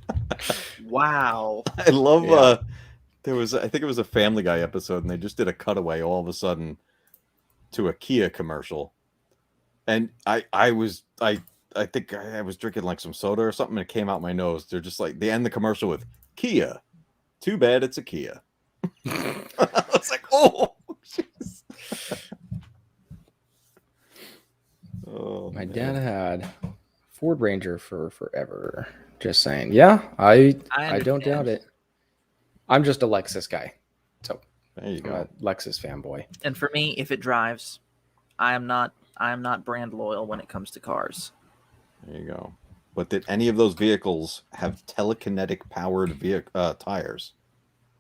Wow. I love Yeah. I think it was a Family Guy episode, and they just did a cutaway all of a sudden to a Kia commercial. And I think I was drinking like some soda or something, and it came out my nose. They're just like, they end the commercial with Kia. Too bad it's a Kia. I was like, oh, jeez. Oh, My man. dad had Ford Ranger for forever. Just saying. Yeah, I don't doubt understand. it. I'm just a Lexus guy. So There you I'm a go. Lexus fanboy. And for me, if it drives, I am not brand loyal when it comes to cars. There you go. But did any of those vehicles have telekinetic powered tires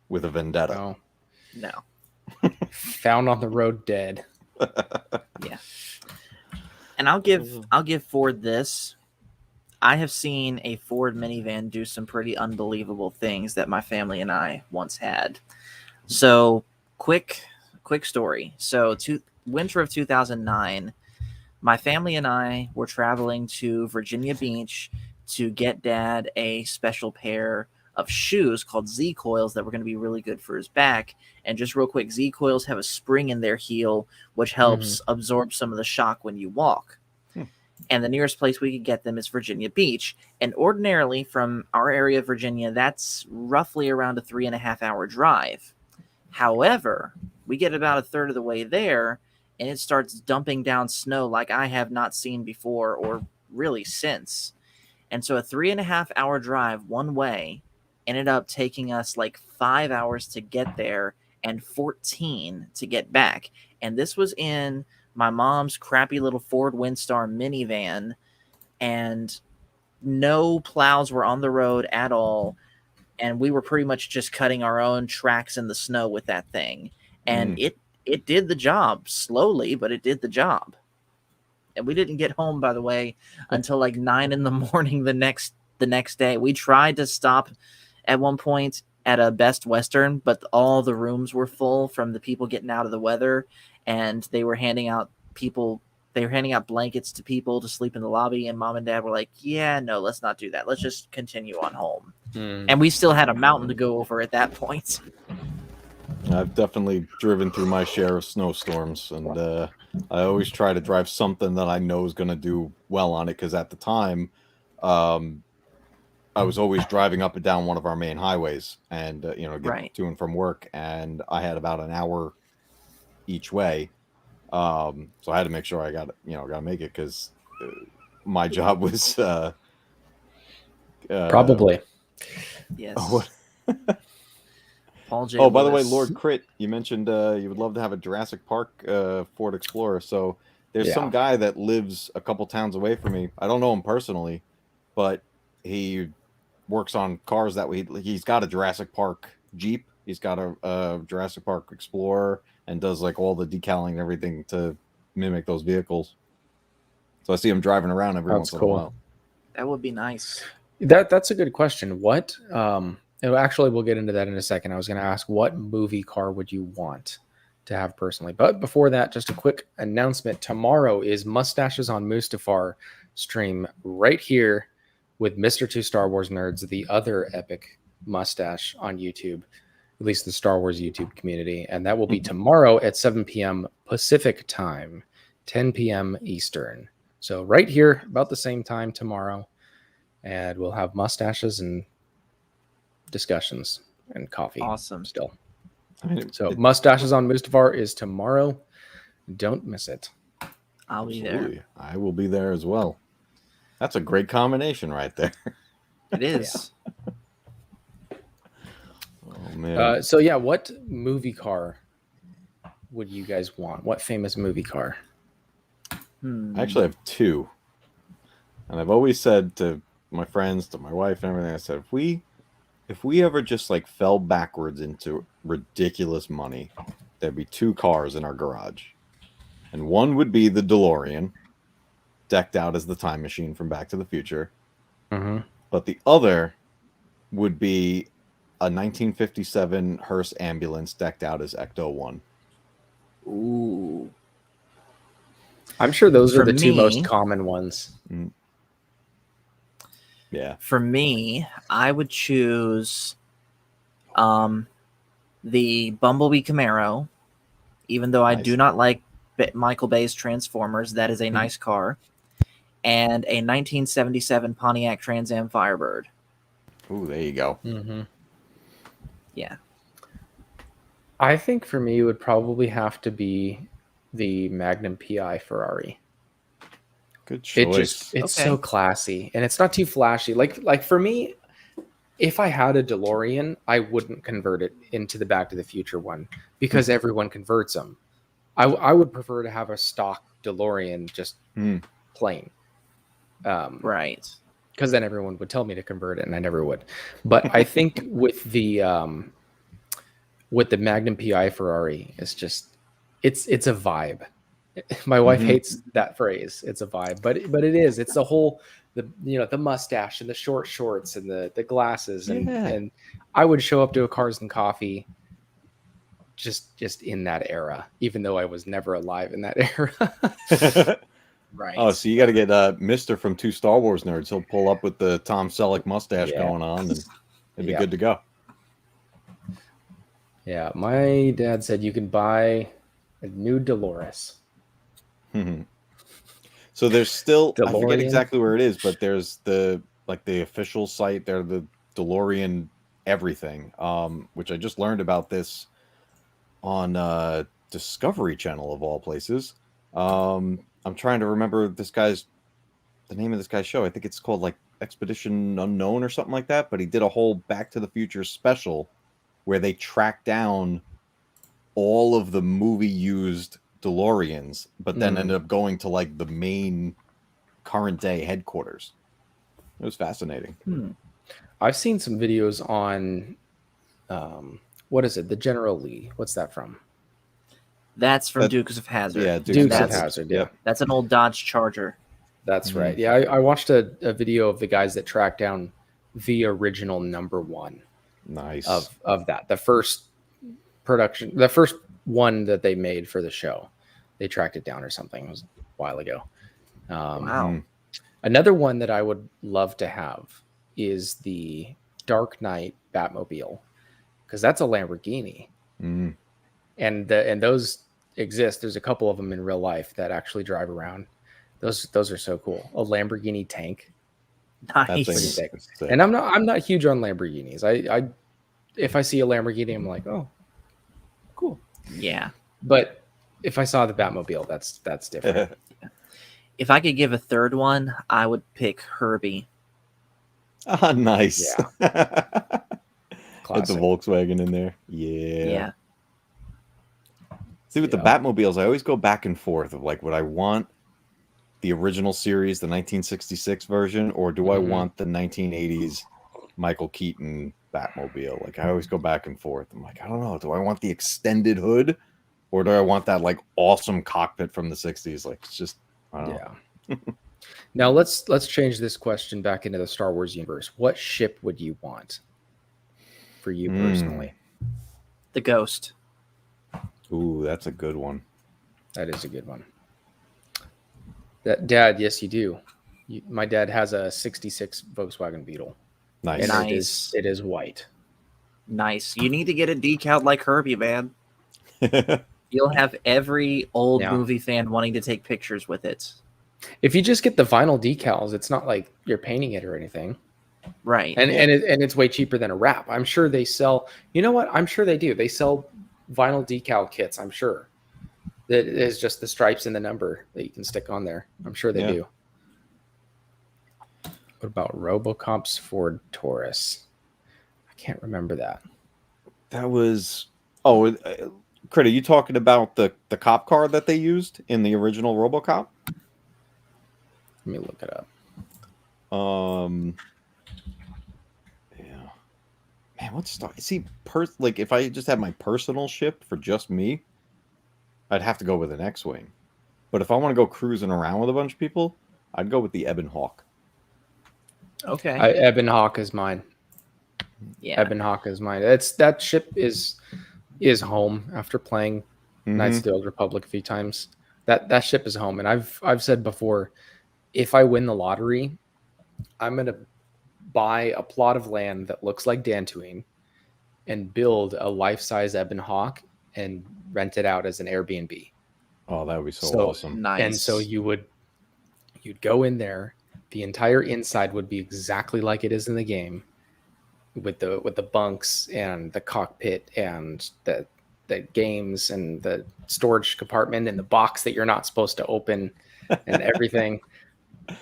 with a Vendetta? Oh, No. found on the road dead. Yeah. And I'll give Ford this. I have seen a Ford minivan do some pretty unbelievable things that my family and I once had. So, quick story. So, winter of 2009, my family and I were traveling to Virginia Beach to get Dad a special pair of shoes called Z coils that were going to be really good for his back. And just real quick, Z coils have a spring in their heel, which helps absorb some of the shock when you walk. And the nearest place we could get them is Virginia Beach. And ordinarily, from our area of Virginia, that's roughly around a 3.5-hour drive. However, we get about a third of the way there, and it starts dumping down snow like I have not seen before or really since. And so a 3.5-hour drive one way ended up taking us like 5 hours to get there and 14 to get back. And this was in my mom's crappy little Ford Windstar minivan, and no plows were on the road at all. And we were pretty much just cutting our own tracks in the snow with that thing. And it it did the job slowly, but it did the job. And we didn't get home, by the way, until like 9 a.m. the next day. We tried to stop at one point at a Best Western, but all the rooms were full from the people getting out of the weather, and they were handing out blankets to people to sleep in the lobby, and Mom and Dad were like, yeah, no, let's not do that. Let's just continue on home. And we still had a mountain to go over at that point. I've definitely driven through my share of snowstorms, and I always try to drive something that I know is going to do well on it, because at the time, I was always driving up and down one of our main highways, and get to and from work, and I had about an hour each way, so I had to make sure I got to make it, because my job was Probably. Yes. Paul J. Oh, by the way, Lewis. Lord Crit, you mentioned you would love to have a Jurassic Park Ford Explorer. So there's some guy that lives a couple towns away from me. I don't know him personally, but he works on cars that he's got a Jurassic Park Jeep. He's got a Jurassic Park Explorer, and does like all the decaling and everything to mimic those vehicles. So I see him driving around every once in a while. That would be nice. That's a good question. What actually, we'll get into that in a second. I was going to ask, what movie car would you want to have personally? But before that, just a quick announcement. Tomorrow is Mustaches on Mustafar stream right here with Mr. Two Star Wars Nerds, the other epic mustache on YouTube, at least the Star Wars YouTube community. And that will be tomorrow at 7 p.m. Pacific time, 10 p.m. Eastern. So right here, about the same time tomorrow. And we'll have mustaches and discussions and coffee. Awesome. Still. So Mustaches on Mustafar is tomorrow. Don't miss it. I'll be there. I will be there as well. That's a great combination right there. It is. Oh man. So yeah, what movie car would you guys want? What famous movie car? I actually have two. And I've always said to my friends, to my wife and everything, I said, if we ever just like fell backwards into ridiculous money, there'd be two cars in our garage. And one would be the DeLorean, decked out as the time machine from Back to the Future. Mm-hmm. But the other would be a 1957 hearse ambulance decked out as Ecto-1. Ooh. I'm sure those are For the two me- most common ones. Yeah. For me, I would choose the Bumblebee Camaro, even though I Nice. do not like Michael Bay's Transformers. That is a nice car. And a 1977 Pontiac Trans Am Firebird. Ooh, there you go. Mm-hmm. Yeah. I think for me, it would probably have to be the Magnum PI Ferrari. Good choice. It's so classy, and it's not too flashy. Like for me, if I had a DeLorean, I wouldn't convert it into the Back to the Future one, because everyone converts them. I would prefer to have a stock DeLorean, just plain. Right. Because then everyone would tell me to convert it, and I never would. But I think with the Magnum PI Ferrari, it's a vibe. My wife hates that phrase. It's a vibe, but it is. It's the whole the mustache and the short shorts and the glasses and I would show up to a Cars and Coffee just in that era, even though I was never alive in that era. Right. Oh, so you got to get Mister from Two Star Wars Nerds. He'll pull up with the Tom Selleck mustache going on, and it'd be good to go. Yeah, my dad said you can buy a new Dolores. So there's still, I forget DeLorean? exactly where it is, but there's the official site there, the DeLorean everything, which I just learned about this on Discovery Channel of all places. I'm trying to remember the name of this guy's show. I think it's called like Expedition Unknown or something like that, but he did a whole Back to the Future special where they tracked down all of the movie used DeLoreans, but then ended up going to like the main current day headquarters. It was fascinating. I've seen some videos on what is it? The General Lee. What's that from? That's from That- Dukes of Hazzard. Yeah, Dukes of That's- Hazzard. Yeah, That's an old Dodge Charger. that's Mhm. right. Yeah, I watched a video of the guys that tracked down the original number one Nice. of that. The first production, the first one that they made for the show. They tracked it down or something. It was a while ago. Wow. Mhm. Another one that I would love to have is the Dark Knight Batmobile, because that's a Lamborghini, Mhm. and those exist. There's a couple of them in real life that actually drive around. Those are so cool. A Lamborghini tank, That Nice. thing Pretty is sick. sick. and I'm not huge on Lamborghinis. I if I see a Lamborghini, I'm like, oh, cool. Yeah. But if I saw the Batmobile, that's different. If I could give a third one, I would pick Herbie. Ah, nice. Get Classic. the Volkswagen in there. Yeah. Yeah. See, with the Yeah. Batmobiles, I always go back and forth of like, would I want the original series, the 1966 version, or do I Mhm. want the 1980s Michael Keaton Batmobile? Like, I always go back and forth. I'm like, I don't know. Do I want the extended hood, or do I want that like awesome cockpit from the 60s? Like, it's just, I don't know. Yeah. Now let's change this question back into the Star Wars universe. What ship would you want for you personally? The Ghost. Ooh, that's a good one. That is a good one. Dad, yes, you do. My dad has a '66 Volkswagen Beetle, Nice. and Nice. it is white. Nice. You need to get it decaled like Herbie, man. You'll have every old Yeah. movie fan wanting to take pictures with it. If you just get the vinyl decals, it's not like you're painting it or anything, Right. and it's way cheaper than a wrap. I'm sure they sell. You know what? I'm sure they do. They sell vinyl decal kits. I'm sure that is just the stripes and the number that you can stick on there. I'm sure they Yeah. do. What about RoboCop's Ford Taurus? I can't remember that. That was Crit, are you talking about the cop car that they used in the original RoboCop? Let me look it up. Yeah. Man, what's see like if I just had my personal ship for just me, I'd have to go with an X-wing. But if I want to go cruising around with a bunch of people, I'd go with the Ebon Hawk. Okay. Ebon Hawk is mine. yeah. Ebon Hawk is mine. That ship is home after playing Knights of the Old Republic a few times. That ship is home, and I've said before, if I win the lottery, I'm gonna buy a plot of land that looks like Dantooine and build a life-size Ebon Hawk and rent it out as an Airbnb. Oh, that would be so So- awesome. Nice. And so you'd go in there, the entire inside would be exactly like it is in the game, with the bunks and the cockpit and the games and the storage compartment and the box that you're not supposed to open and everything.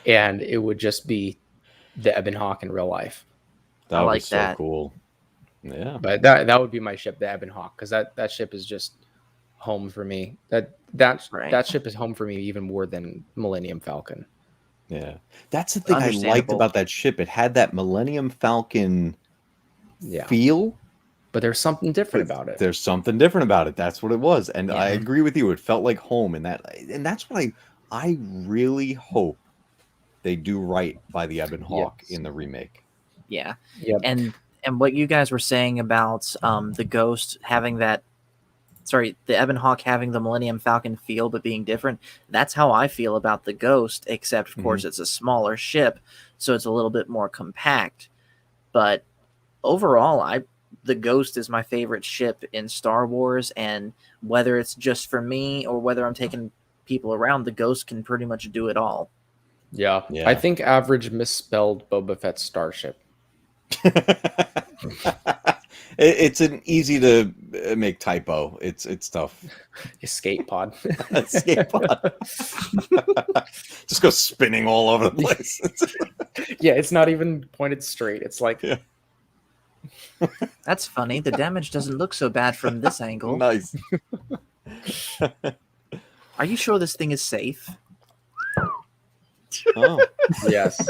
And it would just be the Ebon Hawk in real life. That I would like be so that. cool. Yeah. But that would be my ship, the Ebon Hawk, because that ship is just home for me. That Right. ship is home for me even more than Millennium Falcon. Yeah. That's the thing I liked Understandable. about that ship. It had that Millennium Falcon Yeah, feel. but there's something different about it. There's something different about it. That's what it was. And I Yeah. agree with you. It felt like home, and that's what I really hope they do right by the Ebon Hawk Yes. in the remake. Yeah. Yep. And what you guys were saying about the Ghost having that, the Ebon Hawk having the Millennium Falcon feel but being different, that's how I feel about the Ghost, except of course it's a smaller ship, so it's a little bit more compact. But overall, the Ghost is my favorite ship in Star Wars, and whether it's just for me or whether I'm taking people around, the Ghost can pretty much do it all. Yeah. Yeah. I think average misspelled Boba Fett starship. It's an easy to make typo. It's tough. Escape pod. Escape pod. Just go spinning all over the place. Yeah, it's not even pointed straight. It's like Yeah. That's funny. The damage doesn't look so bad from this angle. Nice. Are you sure this thing is safe? Oh, yes.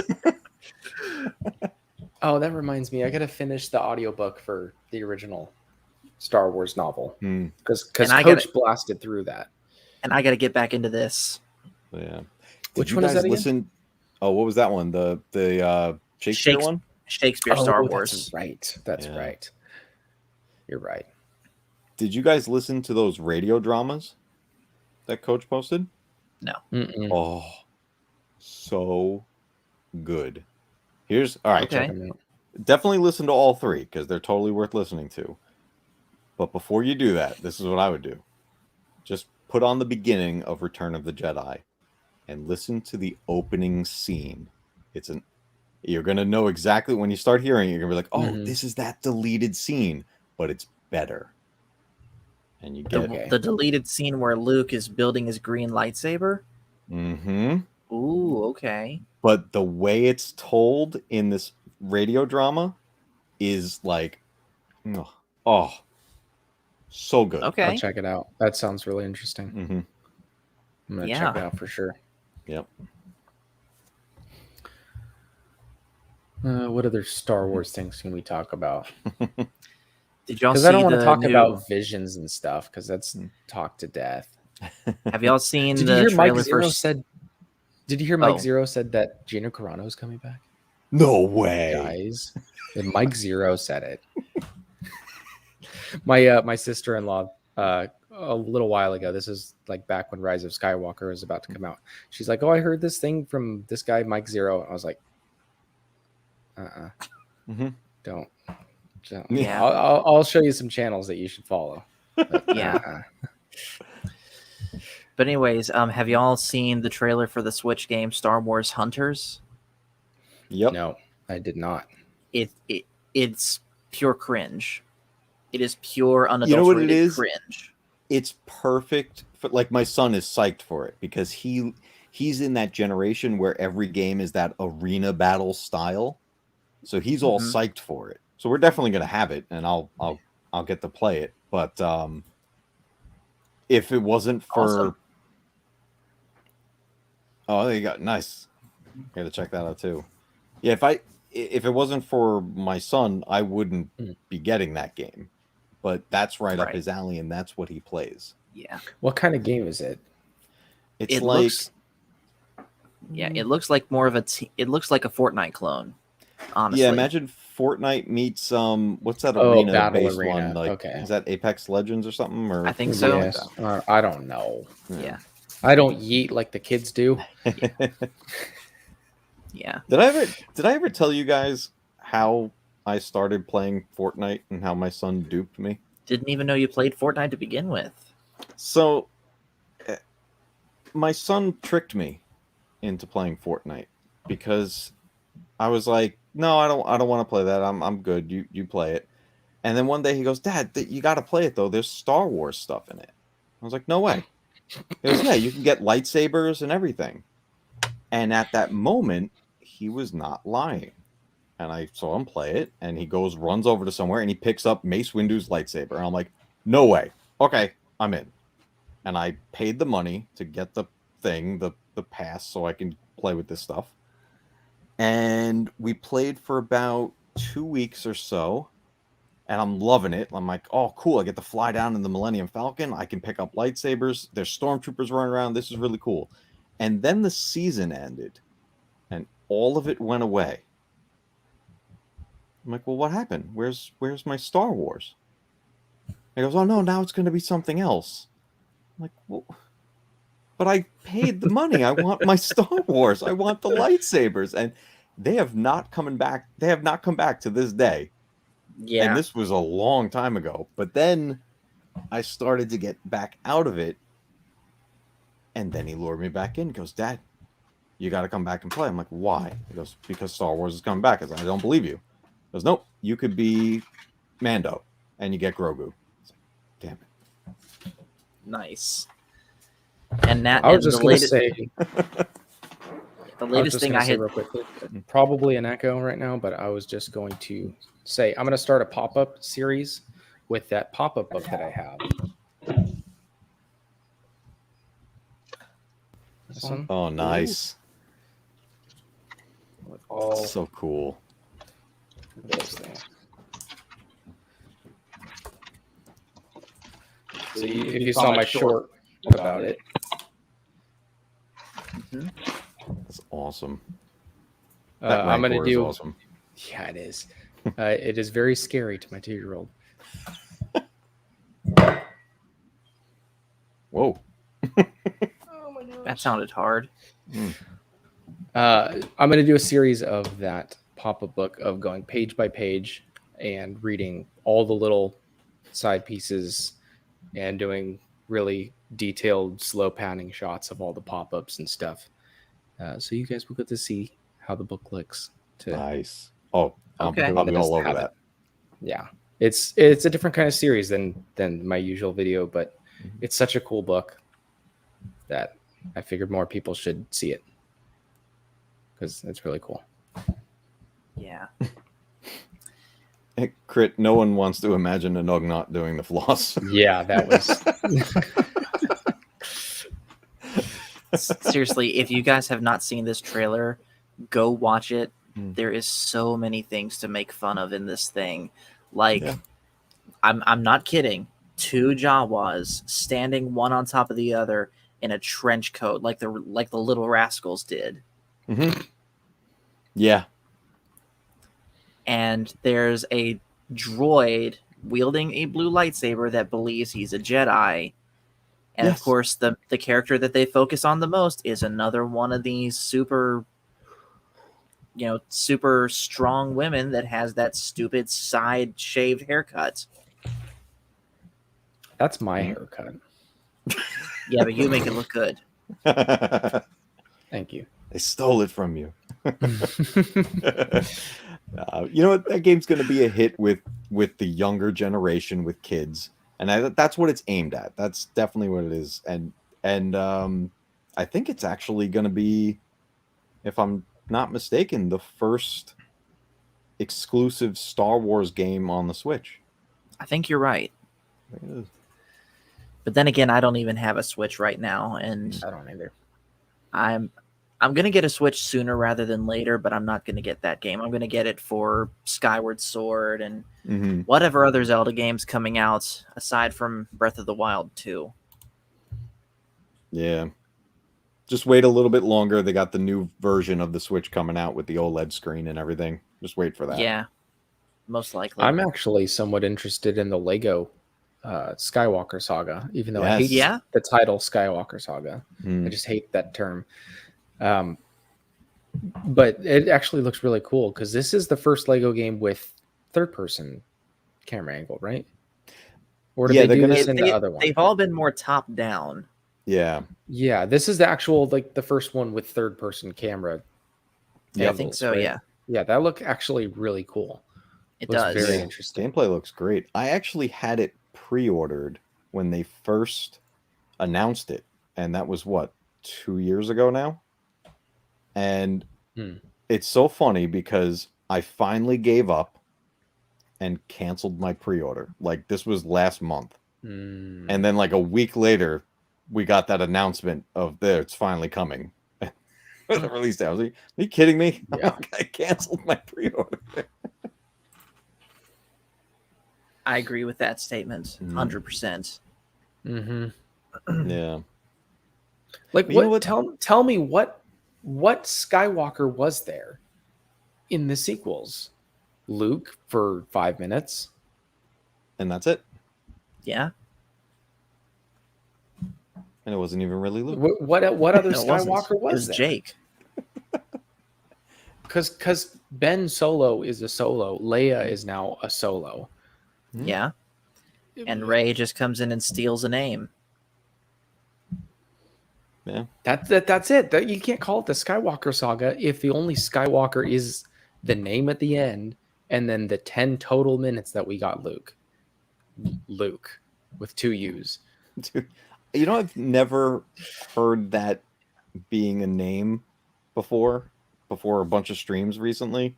Oh, that reminds me. I gotta finish the audiobook for the original Star Wars novel Hmm. because And I Coach blasted through that. And I got to get back into this. Yeah. Which you one is guys that again? listen? Oh, what was that one? The Shakespeare one? Shakespeare Star Wars. That's right. That's Yeah. right. You're right. Did you guys listen to those radio dramas that Coach posted? No. Mm-mm. Oh, so good. Here's all right. Okay. Check 'em out. Definitely listen to all three because they're totally worth listening to. But before you do that, this is what I would do. Just put on the beginning of Return of the Jedi and listen to the opening scene. You're gonna know exactly when you start hearing it, you're gonna be like, oh, Mhm. this is that deleted scene, but it's better. And you get Okay. The deleted scene where Luke is building his green lightsaber. Mm-hmm. Ooh, okay. But the way it's told in this radio drama is like, oh, so good. I'll Okay. check it out. That sounds really interesting. Mm-hmm. I'm gonna Yeah. check it out for sure. Yep. What other Star Wars things can we talk about? Did y'all Because see I don't want the to talk new... about visions and stuff because that's talk to death. Have y'all seen Did you the hear Mike trailer Zero for... said? Did you hear Mike Oh. Zero said that Gina Carano is coming back? No way. Guys, and Mike Zero said it. My sister-in-law a little while ago. This is like back when Rise of Skywalker was about to come out. She's like, "Oh, I heard this thing from this guy Mike Zero." I was like, Mm-hmm. Don't. Yeah. I'll show you some channels that you should follow. But, Yeah. But anyways, have y'all seen the trailer for the Switch game Star Wars Hunters? Yep. No, I did not. It's pure cringe. It is pure unadulterated You know what it is? cringe. It's perfect for, like, my son is psyched for it because he's in that generation where every game is that arena battle style. So he's all Mhm. psyched for it. So we're definitely gonna have it, and I'll get to play it. But if it wasn't for Awesome. oh, there you go, nice. I gotta check that out too. Yeah, if it wasn't for my son, I wouldn't be getting that game. But that's right up Right. his alley, and that's what he plays. Yeah. What kind of game is it? It's It like looks... Yeah, it looks like more of a... It looks like a Fortnite clone. Honestly. yeah, imagine Fortnite meets what's that Oh, arena Battle based Arena. one? Like, Okay. is that Apex Legends or something? Or I think so. Yes. I don't know. Yeah. I don't yeet like the kids do. Yeah. Did I ever tell you guys how I started playing Fortnite and how my son duped me? Didn't even know you played Fortnite to begin with. So my son tricked me into playing Fortnite because I was like, no, I don't want to play that. I'm good. You play it. And then one day he goes, Dad, you got to play it though. There's Star Wars stuff in it. I was like, no way. He goes, yeah, you can get lightsabers and everything. And at that moment, he was not lying. And I saw him play it, and he runs over to somewhere, and he picks up Mace Windu's lightsaber. And I'm like, no way. Okay, I'm in. And I paid the money to get the thing, the pass, so I can play with this stuff. And we played for about 2 weeks or so, and I'm loving it. I'm like, oh, cool. I get to fly down in the Millennium Falcon. I can pick up lightsabers. There's stormtroopers running around. This is really cool. And then the season ended, and all of it went away. I'm like, well, what happened? Where's my Star Wars? He goes, oh, no, now it's going to be something else. I'm like, well, but I paid the money. I want my Star Wars. I want the lightsabers. And they have not come back. They have not come back to this day. Yeah. And this was a long time ago. But then I started to get back out of it. And then he lured me back in. He goes, Dad, you got to come back and play. I'm like, why? He goes, because Star Wars is coming back. I said, I don't believe you. He goes, nope, you could be Mando and you get Grogu. Damn it. Nice. And that I was and just the going to latest, say, the latest thing I had. real quickly, probably an echo right now, but I was just going to say I'm going to start a pop-up series with that pop-up book that I have. This one Oh, nice. with all So cool. those things. So if you saw my short about it. Mhm. That's awesome. That I'm going to Rancor is do. awesome. Yeah, it is. It is very scary to my 2-year-old. Whoa. That sounded hard. I'm going to do a series of that pop-up book of going page by page and reading all the little side pieces and doing really detailed slow panning shots of all the pop-ups and stuff. So you guys will get to see how the book looks. Nice. Oh, Okay. I'll be Just all over have that. it. Yeah, it's a different kind of series than my usual video, but it's such a cool book that I figured more people should see it because it's really cool. Yeah. Hey, Crit, no one wants to imagine a Nugnaught doing the floss. Yeah, that was. Seriously, if you guys have not seen this trailer, go watch it. There is so many things to make fun of in this thing. Like, Yeah. I'm not kidding. 2 Jawas standing one on top of the other in a trench coat, like the Little Rascals did. Mm-hmm. Yeah. And there's a droid wielding a blue lightsaber that believes he's a Jedi. And Yes. of course, the character that they focus on the most is another one of these super strong women that has that stupid side shaved haircut. That's my haircut. Yeah, but you make it look good. Thank you. They stole it from you. You know what? That game's going to be a hit with the younger generation, with kids, and that's what it's aimed at. That's definitely what it is. And I think it's actually going to be, if I'm not mistaken, the first exclusive Star Wars game on the Switch. I think you're right. I think it is. But then again, I don't even have a Switch right now, and I don't either. I'm gonna get a Switch sooner rather than later, but I'm not gonna get that game. I'm gonna get it for Skyward Sword and whatever other Zelda games coming out aside from Breath of the Wild 2. Yeah. Just wait a little bit longer. They got the new version of the Switch coming out with the OLED screen and everything. Just wait for that. Yeah, most likely. I'm actually somewhat interested in the Lego Skywalker Saga, even though I hate the title Skywalker Saga. I just hate that term. But it actually looks really cool because this is the first Lego game with third-person camera angle, right? Or did they do this in the other one? They've all been more top-down. Yeah. Yeah, this is the actual, like, the first one with third-person camera. Yeah, I think so, right? Yeah. Yeah, that looked actually really cool. It does. Very interesting. Gameplay looks great. I actually had it pre-ordered when they first announced it, and that was, 2 years ago now? And it's so funny because I finally gave up and canceled my pre-order. Like, this was last month. And then, like, a week later, we got that announcement of it's finally coming. The release date. I was like, are you kidding me? Yeah. I canceled my pre-order. I agree with that statement, 100%. Yeah. Like, what? Tell me what Skywalker was there in the sequels? Luke for 5 minutes, and that's it. Yeah. And it wasn't even really Luke. What other Skywalker was there? Jake. Because Ben Solo is a solo. Leia is now a solo. Yeah. And Rey just comes in and steals a name. Yeah. That's it. You can't call it the Skywalker saga if the only Skywalker is the name at the end and then the 10 total minutes that we got Luke with 2 U's. Dude, you know, I've never heard that being a name before a bunch of streams recently,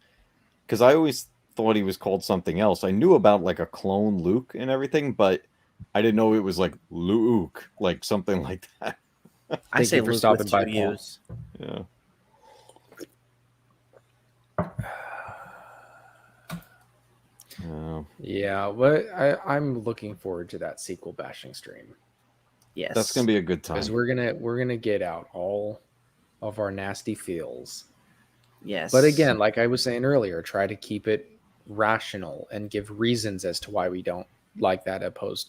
because I always thought he was called something else. I knew about like a clone Luke and everything, but I didn't know it was like Luke, like something like that. I say Luke with 2 U's. Yeah. Yeah, but I'm looking forward to that sequel bashing stream Yes, That's gonna be a good because time. we're gonna get out all of our nasty feels. yes. But again, like I was saying earlier, try to keep it rational and give reasons as to why we don't like that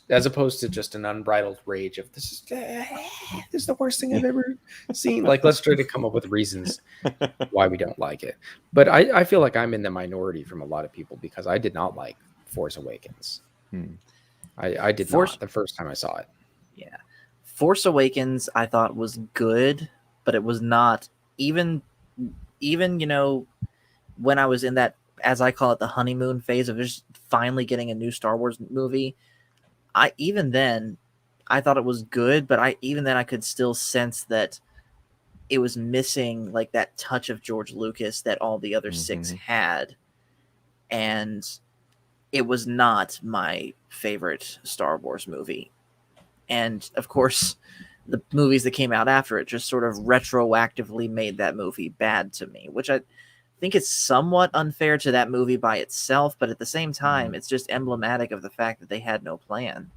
as opposed to just an unbridled rage of this is the worst thing I've ever seen. Like let's try to come up with reasons why we don't like it. But I feel like I'm in the minority from a lot of people because I did not like Force Awakens. I did not the first time I saw it. Yeah. Force Awakens I thought was good, but it was not even when I was in that, as I call it, the honeymoon phase of just finally getting a new Star Wars movie, I thought it was good, but I could still sense that it was missing like that touch of George Lucas that all the other six had. And it was not my favorite Star Wars movie. And of course, the movies that came out after it just sort of retroactively made that movie bad to me, which I think is somewhat unfair to that movie by itself, but at the same time, it's just emblematic of the fact that they had no plan.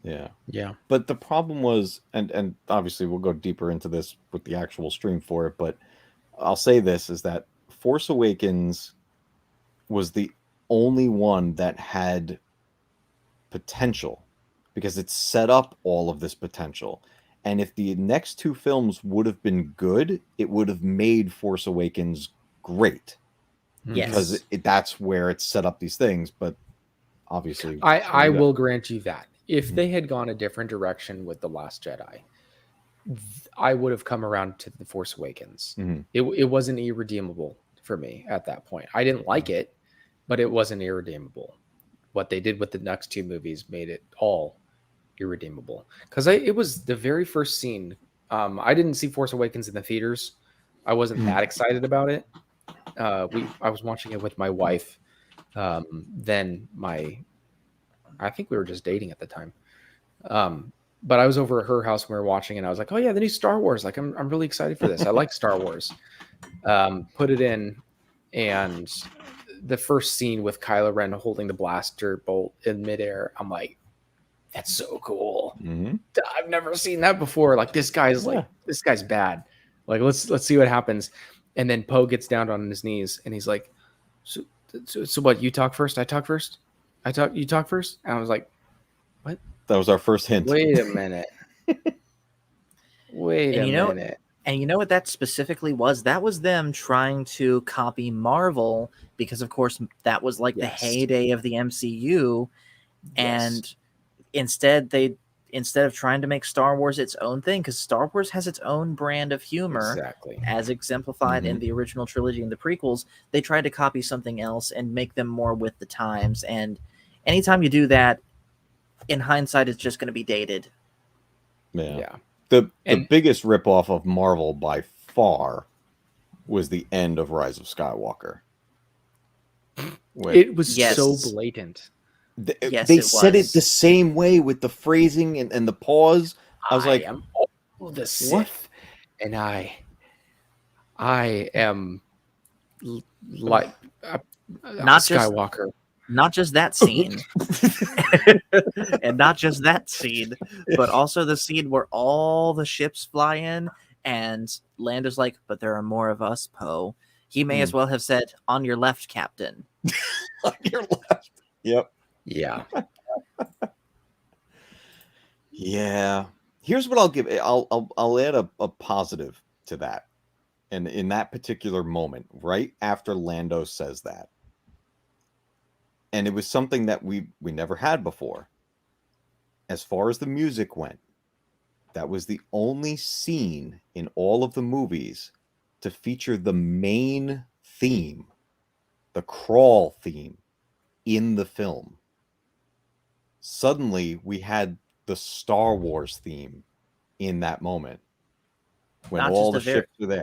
Yeah. But the problem was, and obviously we'll go deeper into this with the actual stream for it, but I'll say this is that Force Awakens was the only one that had potential because it set up all of this potential. And if the next two films would have been good, it would have made Force Awakens great. Yes. Because that's where it set up these things. But obviously, I will grant you that. If they had gone a different direction with The Last Jedi, I would have come around to The Force Awakens. It wasn't irredeemable for me at that point. I didn't like it, but it wasn't irredeemable. What they did with the next two movies made it all irredeemable. Because it was the very first scene. I didn't see Force Awakens in the theaters. I wasn't that excited about it. I was watching it with my wife. I think we were just dating at the time. But I was over at her house when we were watching, and I was like, "Oh yeah, the new Star Wars! Like, I'm really excited for this. I like Star Wars." Put it in, and the first scene with Kylo Ren holding the blaster bolt in midair, I'm like, "That's so cool! I've never seen that before. Like, this guy's bad. Like, let's see what happens." And then Poe gets down on his knees, and he's like, "So what? You talk first. I talk first. You talk first." And I was like, "What?" That was our first hint. Wait a minute. Wait a minute. And you know what that specifically was? That was them trying to copy Marvel because, of course, that was like the heyday of the MCU. And instead of trying to make Star Wars its own thing, because Star Wars has its own brand of humor, as exemplified in the original trilogy and the prequels, they tried to copy something else and make them more with the times. And anytime you do that, in hindsight, it's just going to be dated. Yeah. The biggest ripoff of Marvel by far was the end of Rise of Skywalker. It was so blatant. They said it the same way with the phrasing and the pause. I was like, am the Sith, and I am like not Skywalker. Not just that scene, and not just that scene, but also the scene where all the ships fly in, and Lando's like, "But there are more of us, Poe." He may as well have said, "On your left, Captain." On your left. Yep. Yeah. Yeah. Here's what I'll give. I'll add a positive to that, and in that particular moment, right after Lando says that. And it was something that we never had before. As far as the music went, that was the only scene in all of the movies to feature the main theme, the crawl theme, in the film. Suddenly, we had the Star Wars theme in that moment when all the ships are there.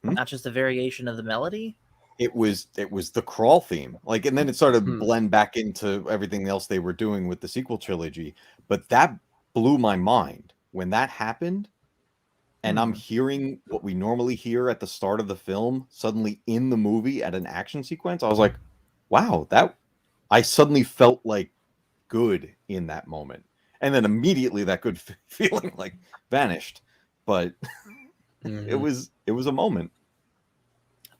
Not just a variation of the melody. It was the crawl theme, like, and then it started to blend back into everything else they were doing with the sequel trilogy. But that blew my mind when that happened, and I'm hearing what we normally hear at the start of the film suddenly in the movie at an action sequence. I was like, "Wow, that I suddenly felt like good in that moment, and then immediately that good feeling like vanished. But it was a moment.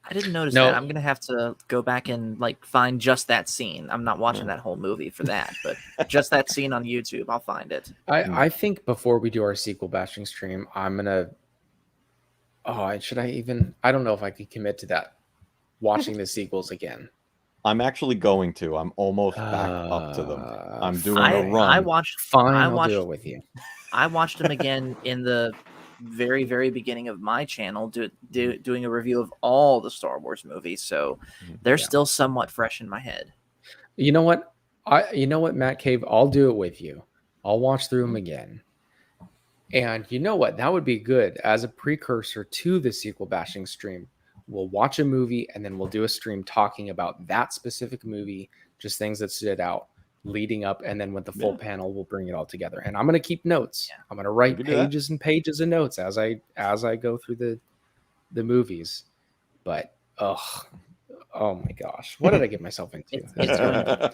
I didn't notice No. that. I'm gonna have to go back and like find just that scene. I'm not watching that whole movie for that, but just that scene on YouTube, I'll find it. I think before we do our sequel bashing stream, I'm gonna. Should I even? I don't know if I could commit to that. Watching the sequels again. I'm actually going to. I'm almost back up to them. I'm doing a run. I watched. Fine, I I'll watched, do it with you. I watched them again in the very, very beginning of my channel, doing a review of all the Star Wars movies. So they're still somewhat fresh in my head. You know what? Matt Cave, I'll do it with you. I'll watch through them again. And you know what? That would be good as a precursor to the sequel bashing stream. We'll watch a movie and then we'll do a stream talking about that specific movie, just things that stood out leading up. And then with the full panel, we'll bring it all together. And I'm going to keep notes. I'm going to write pages and pages of notes as I go through the movies. But, oh my gosh, what did I get myself into?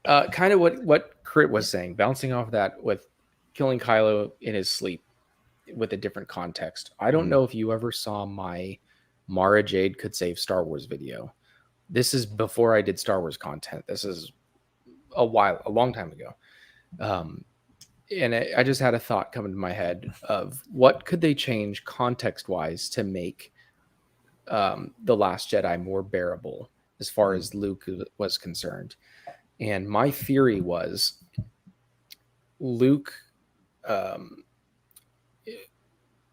Kind of what Crit was saying, bouncing off that with killing Kylo in his sleep with a different context. I don't know if you ever saw my Mara Jade Could Save Star Wars video. This is before I did Star Wars content. This is a long time ago. And I just had a thought come into my head of what could they change context-wise to make The Last Jedi more bearable as far as Luke was concerned. And my theory was Luke,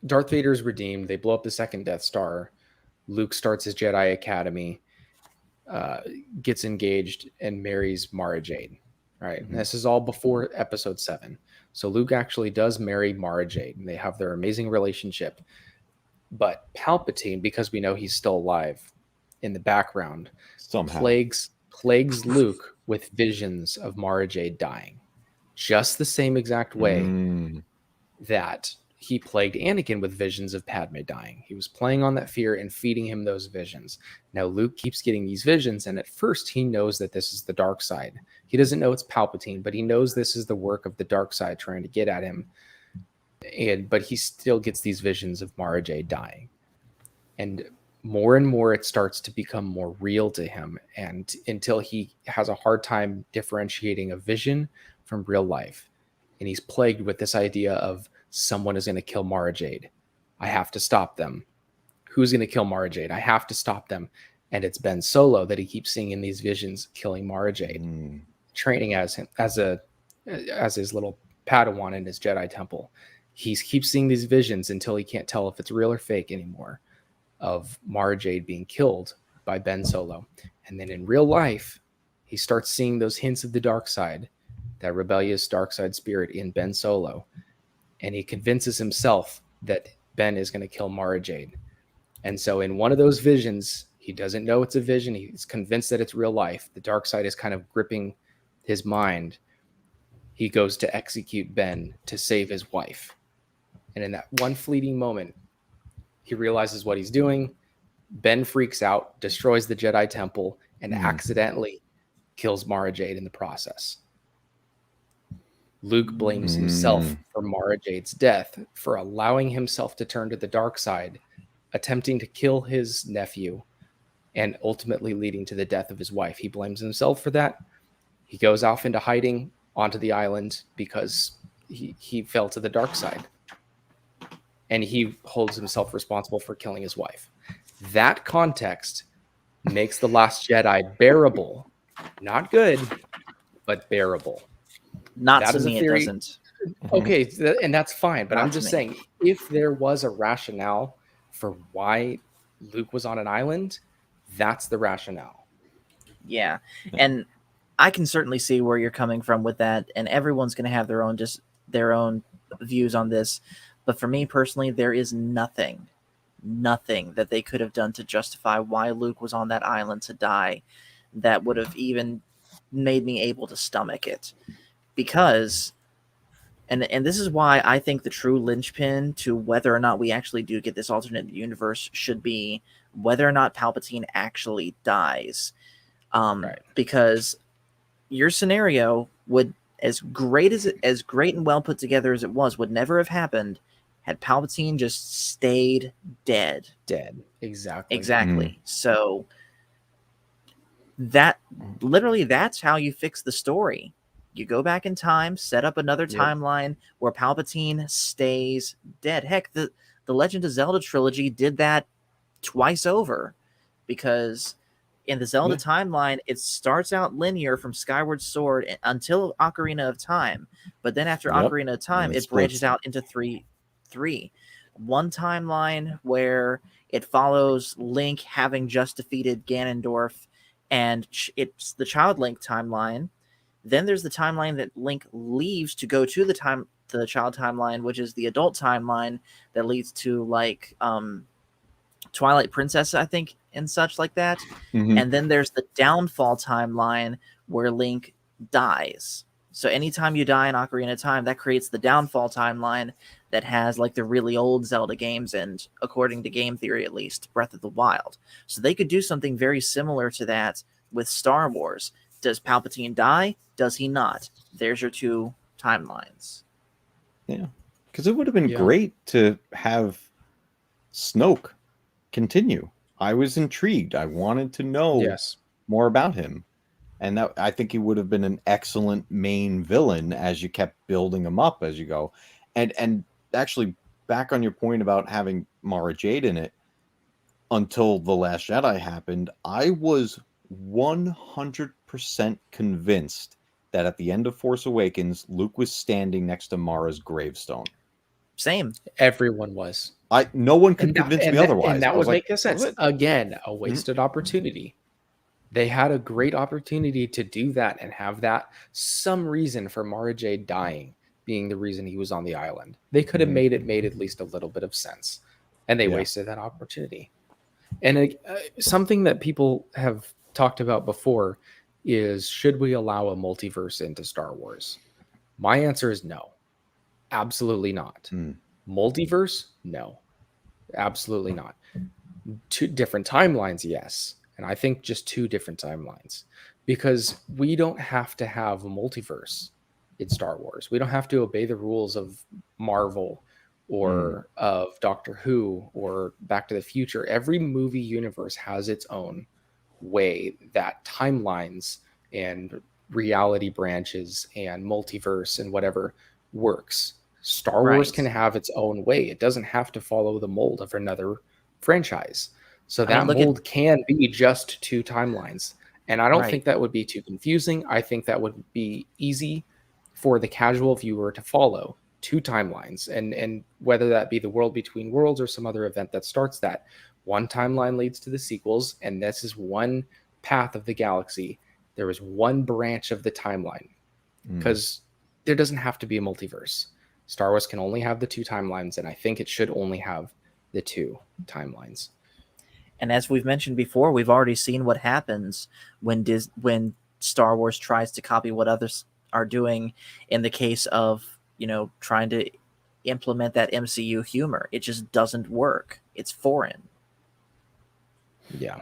Darth Vader's redeemed. They blow up the second Death Star. Luke starts his Jedi Academy, gets engaged, and marries Mara Jade. Right. And this is all before Episode 7. So Luke actually does marry Mara Jade, and they have their amazing relationship. But Palpatine, because we know he's still alive in the background, somehow plagues Luke with visions of Mara Jade dying. Just the same exact way that he plagued Anakin with visions of Padme dying. He was playing on that fear and feeding him those visions. Now Luke keeps getting these visions, and at first he knows that this is the dark side. He doesn't know it's Palpatine, but he knows this is the work of the dark side trying to get at him. But he still gets these visions of Mara Jade dying. And more it starts to become more real to him, and until he has a hard time differentiating a vision from real life. And he's plagued with this idea of someone is going to kill Mara Jade. I have to stop them. Who's going to kill Mara Jade? I have to stop them. And it's Ben Solo that he keeps seeing in these visions killing Mara Jade, training as his little Padawan in his Jedi temple. He keeps seeing these visions until he can't tell if it's real or fake anymore, of Mara Jade being killed by Ben Solo. And then in real life, he starts seeing those hints of the dark side, that rebellious dark side spirit in Ben Solo. And he convinces himself that Ben is going to kill Mara Jade. And so in one of those visions, he doesn't know it's a vision. He's convinced that it's real life. The dark side is kind of gripping his mind. He goes to execute Ben to save his wife. And in that one fleeting moment, he realizes what he's doing. Ben freaks out, destroys the Jedi Temple, and accidentally kills Mara Jade in the process. Luke blames himself for Mara Jade's death, for allowing himself to turn to the dark side, attempting to kill his nephew, and ultimately leading to the death of his wife. He blames himself for that. He goes off into hiding onto the island because he fell to the dark side. And he holds himself responsible for killing his wife. That context makes The Last Jedi bearable. Not good, but bearable. Not to me, it doesn't. Okay, and that's fine. But I'm just saying, if there was a rationale for why Luke was on an island, that's the rationale. Yeah, and I can certainly see where you're coming from with that, and everyone's going to have their own views on this. But for me personally, there is nothing that they could have done to justify why Luke was on that island to die that would have even made me able to stomach it. Because, and this is why I think the true linchpin to whether or not we actually do get this alternate universe should be whether or not Palpatine actually dies. Right. Because your scenario would, as great and well put together as it was, would never have happened had Palpatine just stayed dead. Exactly. So that's how you fix the story. You go back in time, set up another timeline where Palpatine stays dead. Heck, the Legend of Zelda trilogy did that twice over, because in the Zelda timeline, it starts out linear from Skyward Sword until Ocarina of Time, but then after Ocarina of Time, it branches out into three. One timeline where it follows Link having just defeated Ganondorf, and it's the Child Link timeline. Then there's the timeline that Link leaves to go to the child timeline, which is the adult timeline that leads to like Twilight Princess, I think, and such like that. And then there's the downfall timeline where Link dies. So anytime you die in Ocarina of Time, that creates the downfall timeline that has like the really old Zelda games and, according to game theory at least, Breath of the Wild. So they could do something very similar to that with Star Wars. Does Palpatine die? Does he not? There's your two timelines. Yeah. Because it would have been great to have Snoke continue. I was intrigued. I wanted to know more about him. And that, I think he would have been an excellent main villain as you kept building him up as you go. And actually, back on your point about having Mara Jade in it, until The Last Jedi happened, I was 100% convinced that at the end of Force Awakens, Luke was standing next to Mara's gravestone. Same. Everyone was. No one could convince me otherwise. And that would make sense. Again, a wasted opportunity. They had a great opportunity to do that and have that some reason for Mara Jade dying being the reason he was on the island. They could have made at least a little bit of sense, and they wasted that opportunity. And something that people have talked about before is, should we allow a multiverse into Star Wars? My answer is no. Absolutely not. Multiverse? No. Absolutely not. Two different timelines, yes. And I think just two different timelines, because we don't have to have a multiverse in Star Wars. We don't have to obey the rules of Marvel or of Doctor Who or Back to the Future. Every movie universe has its own way that timelines and reality branches and multiverse and whatever works. Star Wars can have its own way. It doesn't have to follow the mold of another franchise. So that mold can be just two timelines. And I don't think that would be too confusing. I think that would be easy for the casual viewer to follow. Two timelines. And whether that be the World Between Worlds or some other event that starts that, one timeline leads to the sequels, and this is one path of the galaxy. There is one branch of the timeline, because there doesn't have to be a multiverse. Star Wars can only have the two timelines, and I think it should only have the two timelines. And as we've mentioned before, we've already seen what happens when Star Wars tries to copy what others are doing in the case of, trying to implement that MCU humor. It just doesn't work. It's foreign. Yeah.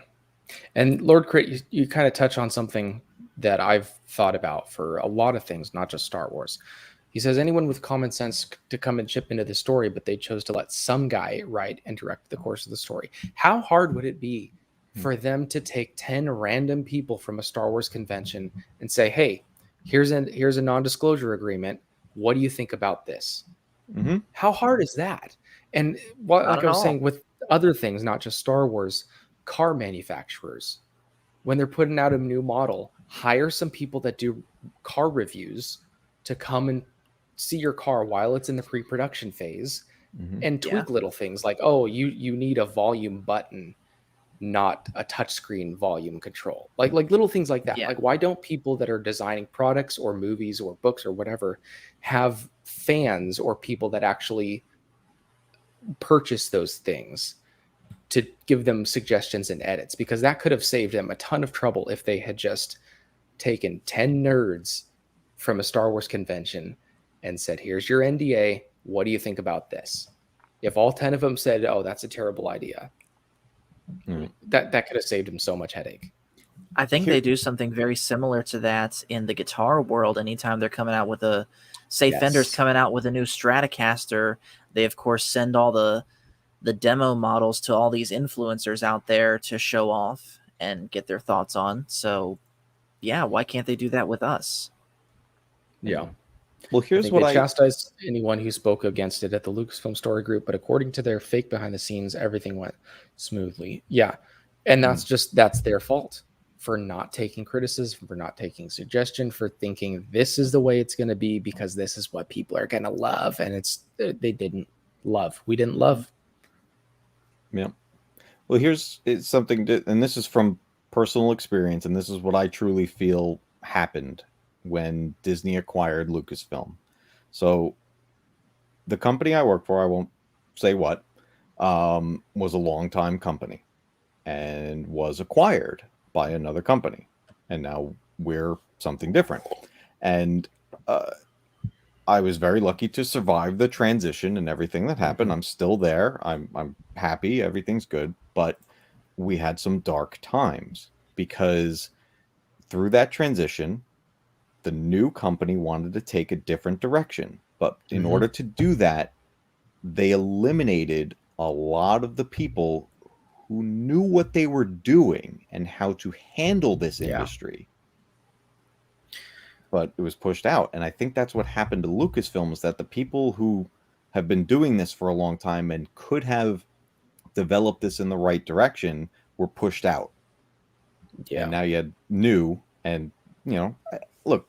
And Lord Crit, you kind of touch on something that I've thought about for a lot of things, not just Star Wars. He says anyone with common sense to come and chip into the story, but they chose to let some guy write and direct the course of the story. How hard would it be for them to take 10 random people from a Star Wars convention and say, hey, here's a non-disclosure agreement. What do you think about this? How hard is that? And like I was saying with other things, not just Star Wars, car manufacturers, when they're putting out a new model, hire some people that do car reviews to come and see your car while it's in the pre-production phase and tweak little things like, oh, you need a volume button, not a touchscreen volume control. Like little things like that. Like, why don't people that are designing products or movies or books or whatever have fans or people that actually purchase those things to give them suggestions and edits? Because that could have saved them a ton of trouble if they had just taken 10 nerds from a Star Wars convention and said, here's your NDA. What do you think about this? If all 10 of them said, oh, that's a terrible idea, that could have saved him so much headache. I think Here- they do something very similar to that in the guitar world. Anytime they're coming out with a, say, Fender's Yes. coming out with a new Stratocaster, they of course send all the demo models to all these influencers out there to show off and get their thoughts on. So, yeah, why can't they do that with us? Yeah. Well, I here's think what they chastised anyone who spoke against it at the Lucasfilm Story Group, but according to their fake behind the scenes, everything went smoothly. Yeah. And that's their fault for not taking criticism, for not taking suggestion, for thinking this is the way it's going to be because this is what people are going to love. And they didn't love. We didn't love. Yeah. Well, it's something, and this is from personal experience, and this is what I truly feel happened when Disney acquired Lucasfilm. So, the company I work for, I won't say what, was a longtime company and was acquired by another company, and now we're something different. And I was very lucky to survive the transition and everything that happened. I'm still there. I'm happy. Everything's good. But we had some dark times because through that transition, the new company wanted to take a different direction. But in order to do that, they eliminated a lot of the people who knew what they were doing and how to handle this industry. But it was pushed out. And I think that's what happened to Lucasfilm, is that the people who have been doing this for a long time and could have developed this in the right direction were pushed out. Yeah. And now you had new, and look,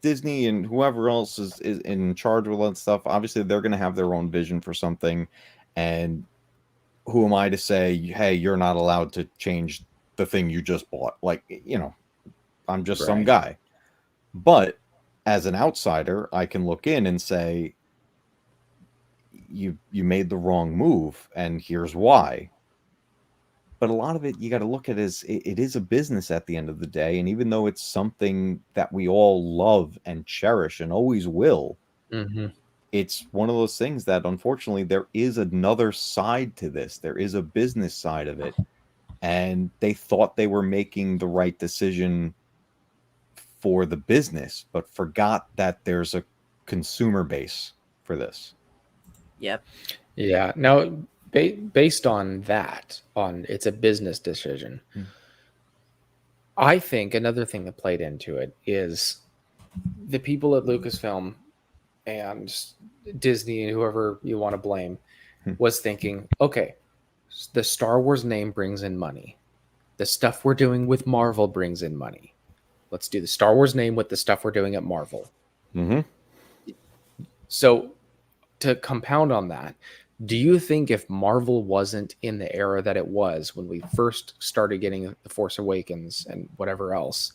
Disney and whoever else is in charge with all that stuff, obviously they're going to have their own vision for something. And who am I to say, hey, you're not allowed to change the thing you just bought? Like, I'm just some guy. But as an outsider, I can look in and say, you made the wrong move, and here's why. But a lot of it you got to look at as it is a business at the end of the day. And even though it's something that we all love and cherish and always will, it's one of those things that unfortunately there is another side to this. There is a business side of it. And they thought they were making the right decision for the business, but forgot that there's a consumer base for this. Yep. Yeah. Now, based on that, it's a business decision. I think another thing that played into it is the people at Lucasfilm and Disney and whoever you want to blame was thinking, okay, the Star Wars name brings in money. The stuff we're doing with Marvel brings in money. Let's do the Star Wars name with the stuff we're doing at Marvel. So to compound on that, do you think if Marvel wasn't in the era that it was when we first started getting The Force Awakens and whatever else,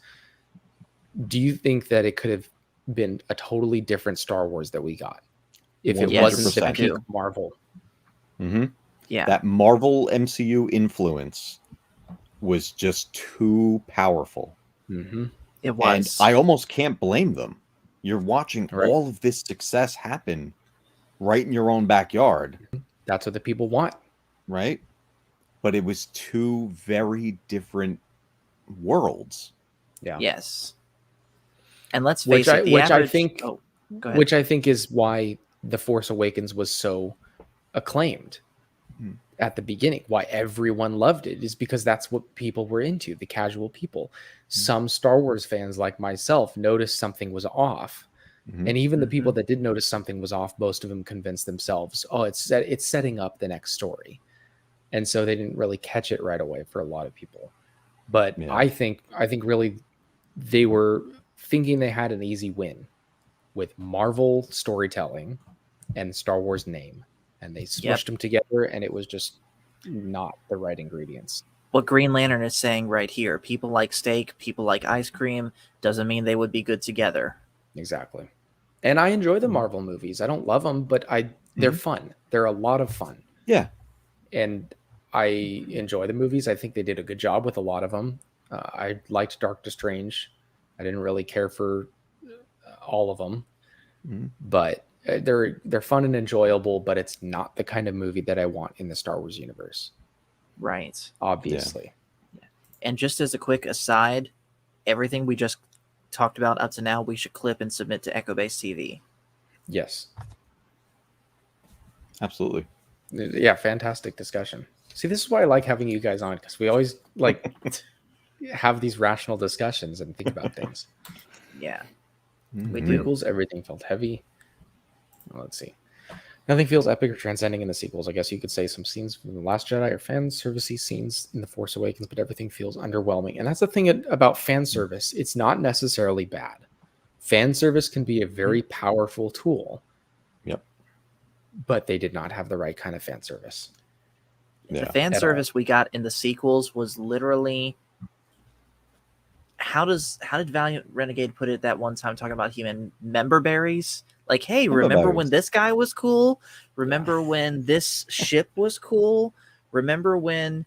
do you think that it could have been a totally different Star Wars that we got if it wasn't the peak Marvel? Yeah. That Marvel MCU influence was just too powerful. It was. And I almost can't blame them. You're watching all of this success happen right in your own backyard. That's what the people want. Right? But it was two very different worlds. Yeah. Yes. And let's face it, I think go ahead. Which I think is why The Force Awakens was so acclaimed at the beginning. Why everyone loved it is because that's what people were into, the casual people. Some Star Wars fans like myself noticed something was off. And even the people that did notice something was off, most of them convinced themselves, oh, it's setting up the next story. And so they didn't really catch it right away for a lot of people. But I think really they were thinking they had an easy win with Marvel storytelling and Star Wars name. And they smushed them together, and it was just not the right ingredients. What Green Lantern is saying right here, people like steak, people like ice cream, doesn't mean they would be good together. Exactly. And I enjoy the Marvel movies. I don't love them, but they're fun. They're a lot of fun. Yeah. And I enjoy the movies. I think they did a good job with a lot of them. I liked Doctor Strange. I didn't really care for all of them. But they're fun and enjoyable, but it's not the kind of movie that I want in the Star Wars universe. Right. Obviously. Yeah. And just as a quick aside, everything we just talked about up to now, we should clip and submit to Echo Base TV. Yes. Absolutely. Yeah, fantastic discussion. See, this is why I like having you guys on, because we always like have these rational discussions and think about things. Yeah, Mm-hmm. we do. Prequels, everything felt heavy. Well, let's see. Nothing feels epic or transcending in the sequels. I guess you could say some scenes from The Last Jedi are fan servicey scenes in The Force Awakens, but everything feels underwhelming. And that's the thing about fan service. It's not necessarily bad. Fan service can be a very powerful tool. Yep. But they did not have the right kind of fan service. Yeah. The fan service we got in the sequels was literally, how did Valiant Renegade put it that one time talking about human member berries? Like, hey, remember when this guy was cool? Remember when this ship was cool? Remember when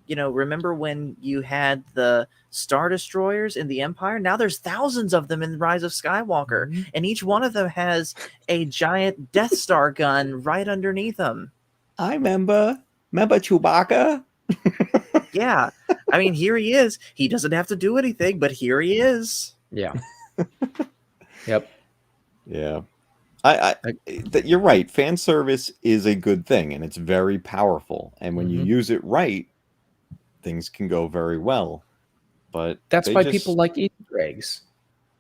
remember when you had the Star Destroyers in the Empire? Now there's thousands of them in Rise of Skywalker, and each one of them has a giant Death Star gun right underneath them. I remember Chewbacca? Yeah. I mean, here he is. He doesn't have to do anything, but here he is. Yeah. Yep. Yeah. You're right. Fan service is a good thing, and it's very powerful. And when you use it right, things can go very well. But that's why people like Easter eggs.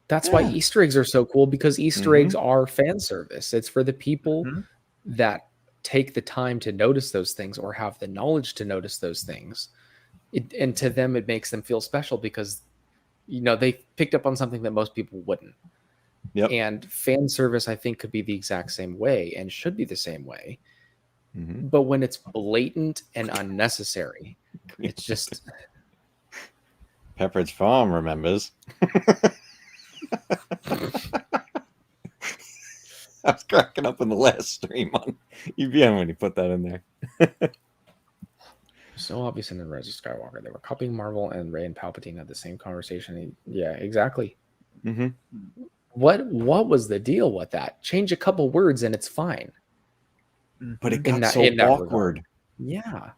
That's why Easter eggs are so cool, because Easter eggs are fan service. It's for the people that take the time to notice those things or have the knowledge to notice those things. And to them, it makes them feel special because, they picked up on something that most people wouldn't. Yep. And fan service, I think, could be the exact same way and should be the same way. But when it's blatant and unnecessary, it's just... Pepperidge Farm remembers. I was cracking up in the last stream on UBM when you put that in there. So obvious in the Rise of Skywalker. They were copying Marvel, and Rey and Palpatine had the same conversation. Yeah, exactly. What was the deal with that? Change a couple words and it's fine. But it got so awkward. Yeah.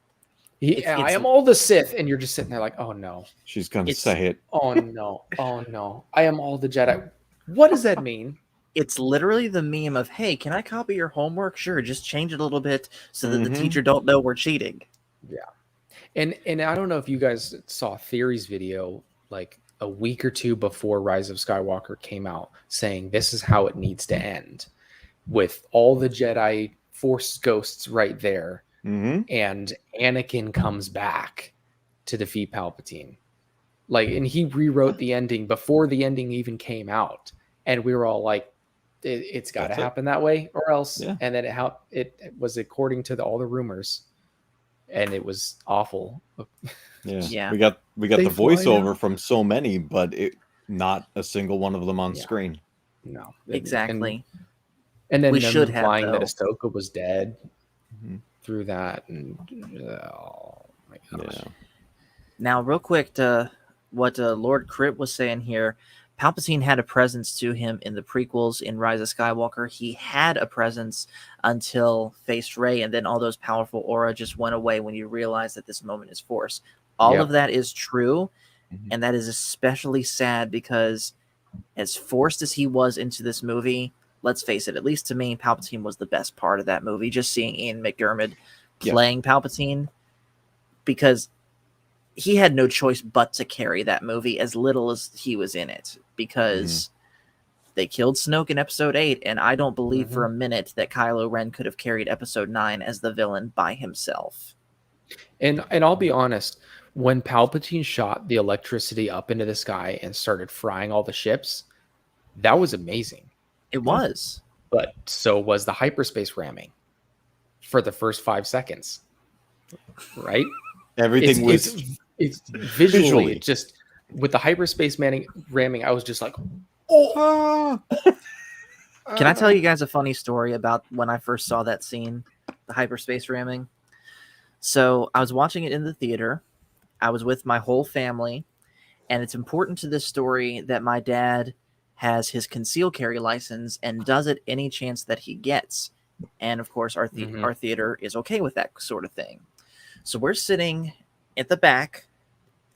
I am all the Sith, and you're just sitting there like, oh no. She's gonna say it. Oh no. Oh no. I am all the Jedi. What does that mean? It's literally the meme of, hey, can I copy your homework? Sure, just change it a little bit so that the teacher don't know we're cheating. Yeah. And I don't know if you guys saw Theory's video like a week or two before Rise of Skywalker came out, saying this is how it needs to end, with all the Jedi Force ghosts right there, and Anakin comes back to defeat Palpatine. And he rewrote the ending before the ending even came out, and we were all like, it's got to happen that way or else. Yeah. And then it was according to all the rumors, and it was awful. Yeah. We got the voiceover from so many, but not a single one of them on screen. No, exactly. And then we should implying that Ahsoka was dead through that, and oh my gosh. Yeah. Now, real quick, to what Lord Crit was saying here, Palpatine had a presence to him in the prequels. In Rise of Skywalker, he had a presence until faced Rey, and then all those powerful aura just went away when you realize that this moment is Force. All of that is true, and that is especially sad because as forced as he was into this movie, let's face it, at least to me, Palpatine was the best part of that movie. Just seeing Ian McDiarmid playing Palpatine, because he had no choice but to carry that movie as little as he was in it, because they killed Snoke in episode 8, and I don't believe for a minute that Kylo Ren could have carried episode 9 as the villain by himself. And I'll be honest, when Palpatine shot the electricity up into the sky and started frying all the ships, that was amazing. It was. But so was the hyperspace ramming for the first 5 seconds. Right? Everything it's visually just with the hyperspace ramming, I was just like, oh. Can I tell you guys a funny story about when I first saw that scene, the hyperspace ramming? So I was watching it in the theater. I was with my whole family, and it's important to this story that my dad has his concealed carry license and does it any chance that he gets. And of course, our theater is okay with that sort of thing. So we're sitting at the back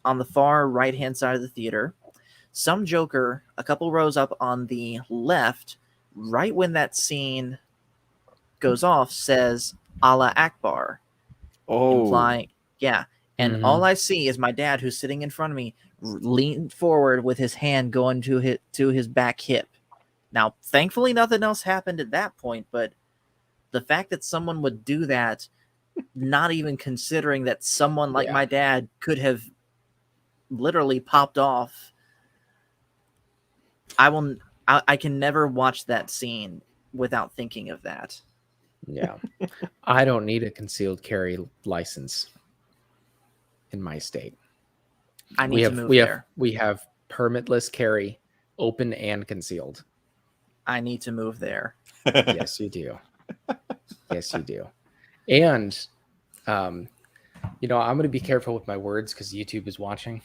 on the far right-hand side of the theater. Some joker a couple rows up on the left, right when that scene goes off, says Allah Akbar, implying, yeah. And all I see is my dad, who's sitting in front of me, lean forward with his hand going to his back hip. Now, thankfully, nothing else happened at that point, but the fact that someone would do that, not even considering that someone like my dad could have literally popped off, I can never watch that scene without thinking of that. Yeah. I don't need a concealed carry license in my state. I need to move there. We have permitless carry, open and concealed. I need to move there. Yes, you do. Yes, you do. And, I'm going to be careful with my words because YouTube is watching.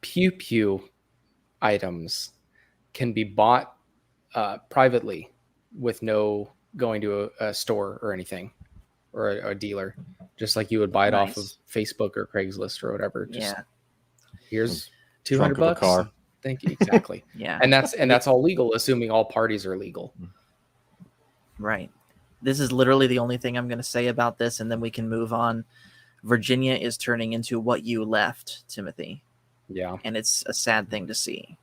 Pew pew items can be bought privately with no going to a store or anything, or a dealer, just like you would buy it off of Facebook or Craigslist or whatever. Just, here's $200. Car. Thank you. Exactly. Yeah. And that's all legal, assuming all parties are legal. Right. This is literally the only thing I'm going to say about this, and then we can move on. Virginia is turning into what you left, Timothy. Yeah. And it's a sad thing to see.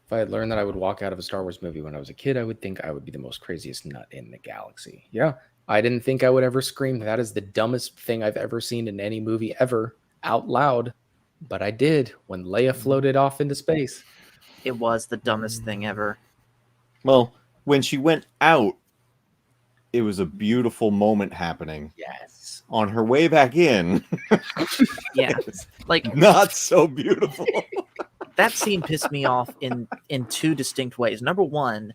If I had learned that I would walk out of a Star Wars movie when I was a kid, I would think I would be the most craziest nut in the galaxy. Yeah. I didn't think I would ever scream, "That is the dumbest thing I've ever seen in any movie ever," out loud. But I did when Leia floated off into space. It was the dumbest thing ever. Well, when she went out, it was a beautiful moment happening. Yes. On her way back in, yeah, like not so beautiful. That scene pissed me off in two distinct ways. Number one,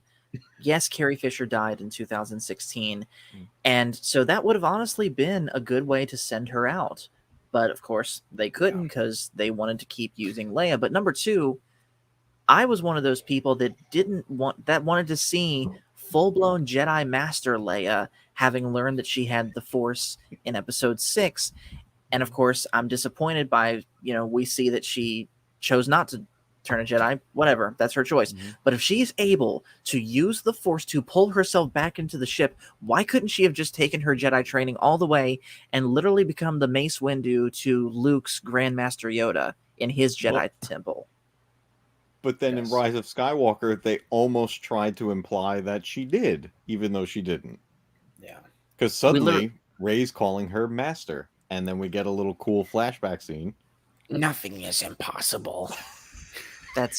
yes, Carrie Fisher died in 2016, and so that would have honestly been a good way to send her out. But of course, they couldn't because they wanted to keep using Leia. But number two, I was one of those people that wanted to see full-blown Jedi Master Leia, having learned that she had the Force in Episode 6. And of course, I'm disappointed by, we see that she chose not to turn a Jedi. Whatever, that's her choice. But if she's able to use the Force to pull herself back into the ship, why couldn't she have just taken her Jedi training all the way and literally become the Mace Windu to Luke's Grandmaster Yoda in his Jedi temple? But then in Rise of Skywalker, they almost tried to imply that she did, even though she didn't. Yeah. Because suddenly, Rey's calling her master. And then we get a little cool flashback scene. Nothing is impossible. That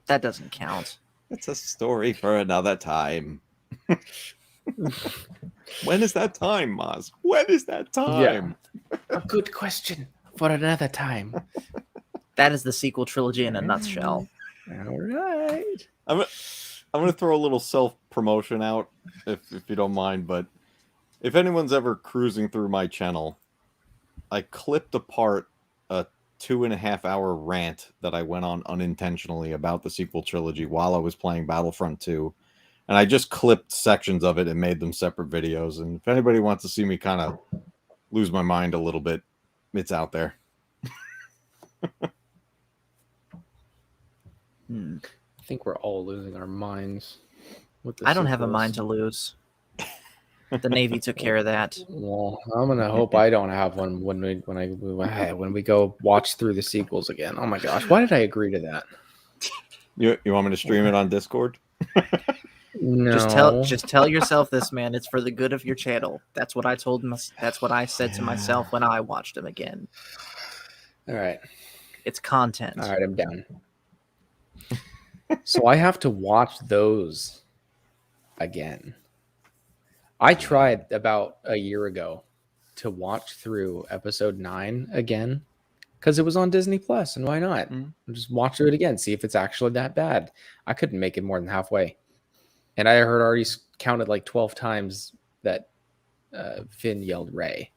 doesn't count. It's a story for another time. When is that time, Maz? When is that time? Yeah. A good question for another time. That is the sequel trilogy in a nutshell. All right. I'm going to throw a little self-promotion out, if you don't mind, but if anyone's ever cruising through my channel, I clipped apart a 2.5-hour rant that I went on unintentionally about the sequel trilogy while I was playing Battlefront 2. And I just clipped sections of it and made them separate videos. And if anybody wants to see me kind of lose my mind a little bit, it's out there. I think we're all losing our minds. I don't have a mind to lose. The Navy took care of that. Well, I'm gonna hope I don't have one when we go watch through the sequels again. Oh my gosh, why did I agree to that? You want me to stream it on Discord? No. Just tell yourself this, man. It's for the good of your channel. That's what I told him. That's what I said to myself when I watched him again. All right. It's content. All right, I'm down. So I have to watch those again. I tried about a year ago to watch through episode 9 again because it was on Disney Plus, and why not? Just watch through it again, see if it's actually that bad. I couldn't make it more than halfway, and I heard already counted like 12 times that Finn yelled Rey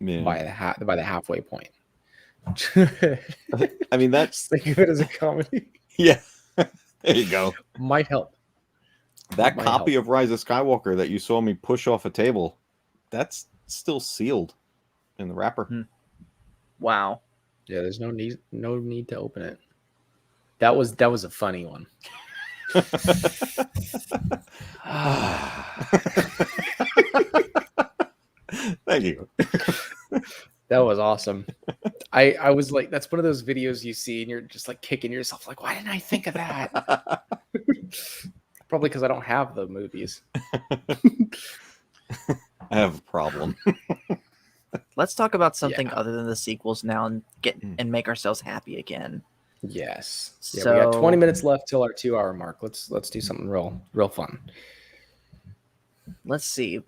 by the halfway point. I mean, that's think of it as a comedy. Yeah, there you go. Might help. That copy of Rise of Skywalker that you saw me push off a table, that's still sealed. in the wrapper. Wow. Yeah, there's no need to open it. That was a funny one. Thank you. That was awesome. I was like, that's one of those videos you see and you're just like kicking yourself, like, why didn't I think of that? Probably because I don't have the movies. I have a problem. Let's talk about something Yeah. other than the sequels now and make ourselves happy again. Yes. Yeah, we got So- 20 minutes left till our 2-hour mark. Let's do something real fun. Let's see.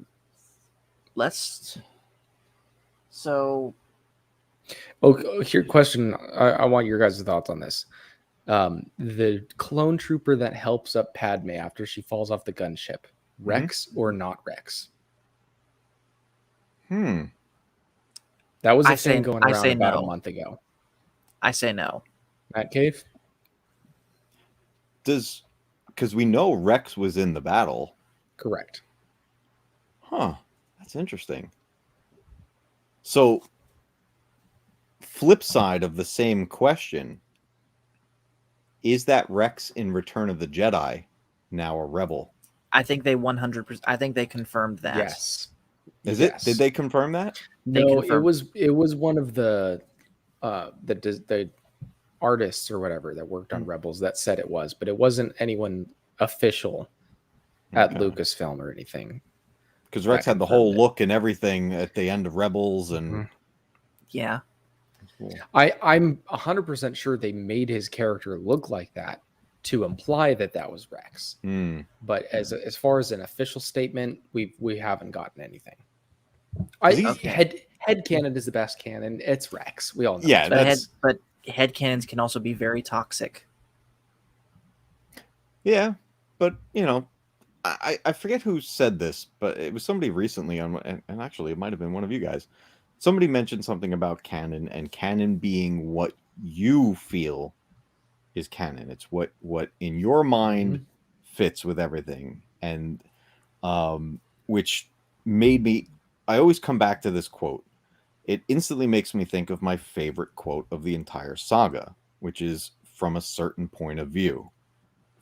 So Oh, here, question. I want your guys' thoughts on this. The clone trooper that helps up Padme after she falls off the gunship, Rex or not Rex? That was a I thing say- going I around say about no. a month ago. I say no. Matt Cave? Because we know Rex was in the battle. Correct. Huh. That's interesting. So, flip side of the same question, is that Rex in Return of the Jedi now a rebel? I think they 100%. I think they confirmed that. Yes. Is Yes. it? Did they confirm that? They No, confirmed. it was one of the artists or whatever that worked on Rebels that said it was, but it wasn't anyone official at Okay. Lucasfilm or anything. Because Rex that had the whole confirmed it. look and everything at the end of Rebels, and Mhm. Yeah. cool. I'm 100% sure they made his character look like that to imply that that was Rex. But as far as an official statement, we haven't gotten anything. Headcanon is the best canon. It's Rex. We all know. Yeah, that. But headcanons can also be very toxic. Yeah, but I forget who said this, but it was somebody recently on, and actually it might have been one of you guys. Somebody mentioned something about canon and canon being what you feel is canon. It's what in your mind fits with everything, and which made me. I always come back to this quote. It instantly makes me think of my favorite quote of the entire saga, which is "from a certain point of view."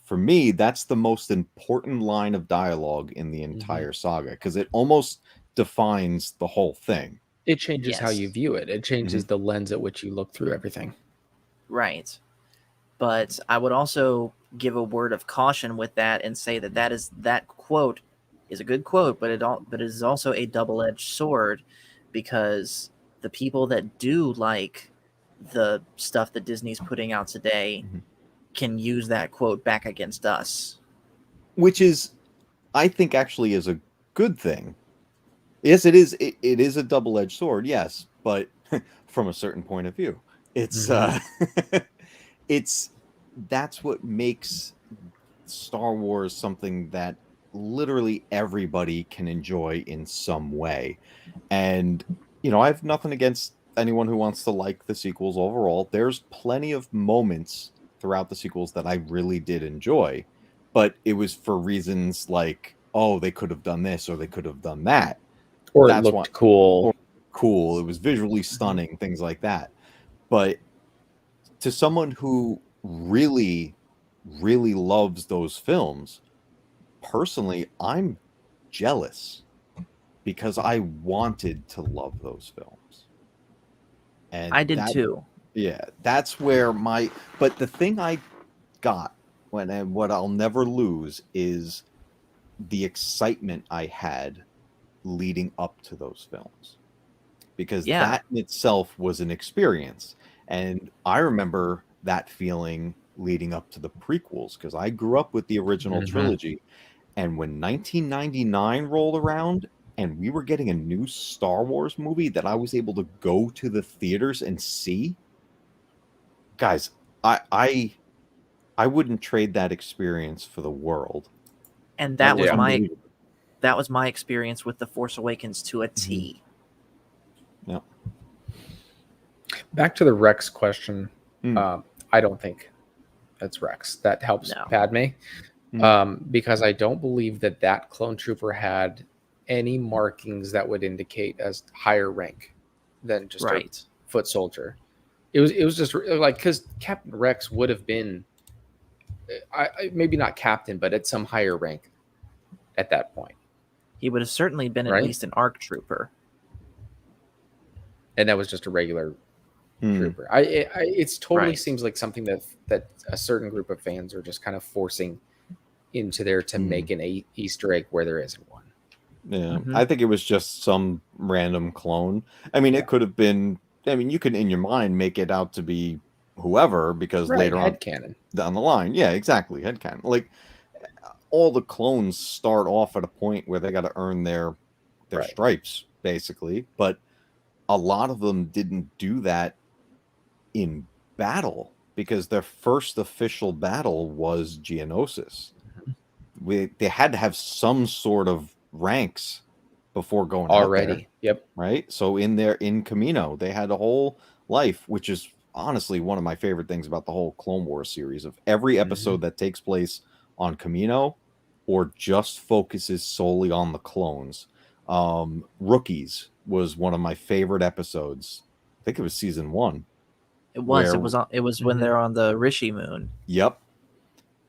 For me, that's the most important line of dialogue in the entire saga, because it almost defines the whole thing. It changes how Yes. you view it. It changes the lens at which you look through everything. Right. But I would also give a word of caution with that and say that quote is a good quote, but it is also a double-edged sword, because the people that do like the stuff that Disney's putting out today can use that quote back against us. Which is, I think, actually is a good thing. Yes, it is. It is a double-edged sword, yes, but from a certain point of view, it's that's what makes Star Wars something that literally everybody can enjoy in some way. And I have nothing against anyone who wants to like the sequels overall. There's plenty of moments throughout the sequels that I really did enjoy, but it was for reasons like, oh, they could have done this or they could have done that. Or That's it looked cool. Cool. It was visually stunning, things like that. But to someone who really, really loves those films, personally, I'm jealous because I wanted to love those films. And I did too. Yeah, that's where but the thing I got what I'll never lose is the excitement I had leading up to those films, because that in itself was an experience. And I remember that feeling leading up to the prequels, because I grew up with the original trilogy. And when 1999 rolled around and we were getting a new Star Wars movie that I was able to go to the theaters and see, guys, I wouldn't trade that experience for the world. And that was my experience with The Force Awakens to a T. Yeah. Back to the Rex question. I don't think that's Rex. That helps Padme. Because I don't believe that clone trooper had any markings that would indicate as higher rank than just Right. a foot soldier. It was just like, because Captain Rex would have been, maybe not captain, but at some higher rank at that point, He would have certainly been at Right. least an ARC trooper. and that was just a regular Hmm. trooper. It's totally Right. seems like something that a certain group of fans are just kind of forcing into there to make an Easter egg where there isn't one. Yeah, Mhm. I think it was just some random clone. I mean, it could have been. I mean, you could in your mind make it out to be whoever, because later on Headcanon. down the line, yeah, exactly, headcanon. Like all the clones start off at a point where they got to earn their Right. stripes, basically. But a lot of them didn't do that in battle, because their first official battle was Geonosis. They had to have some sort of ranks before going out there, Already. Yep. right? So in Camino, they had a whole life, which is honestly one of my favorite things about the whole Clone Wars series. Of every episode that takes place on Camino or just focuses solely on the clones. Rookies was one of my favorite episodes. I think it was season 1. It was. Where- It was when Mhm. they're on the Rishi moon. Yep.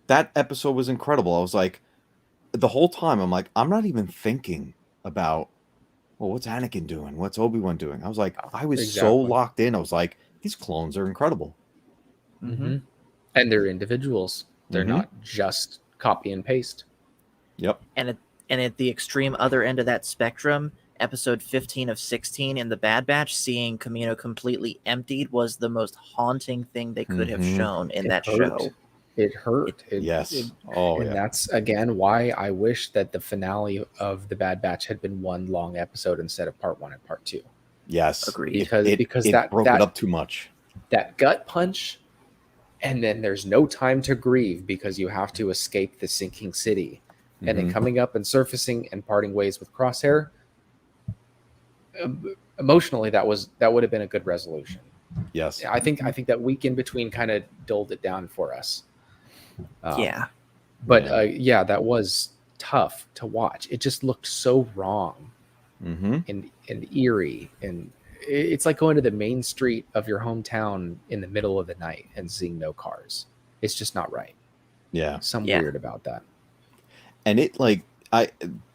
That episode was incredible. I was like, the whole time, I'm like, I'm not even thinking about, well, what's Anakin doing? What's Obi-Wan doing? I was like, I was so Exactly. locked in. I was like, these clones are incredible. Mm-hmm. And they're individuals. They're Mhm. not just copy and paste. Yep. And at the extreme other end of that spectrum, episode 15 of 16 in the Bad Batch, seeing Camino completely emptied was the most haunting thing they could have Mhm. shown in It that hurt. show. It hurt. Yes. Oh, and yeah. that's again why I wish that the finale of the Bad Batch had been one long episode instead of part 1 and part 2. Yes. Agreed. Because it that broke it up too much. that gut punch, and then there's no time to grieve because you have to escape the sinking city, and then Mhm. coming up and surfacing and parting ways with Crosshair. Emotionally, that would have been a good resolution. Yes. I think that week in between kind of dulled it down for us. Yeah. But yeah, that was tough to watch. It just looked so wrong Mm-hmm. and eerie, and it's like going to the main street of your hometown in the middle of the night and seeing no cars. It's just not right. Yeah. Something weird about that. And it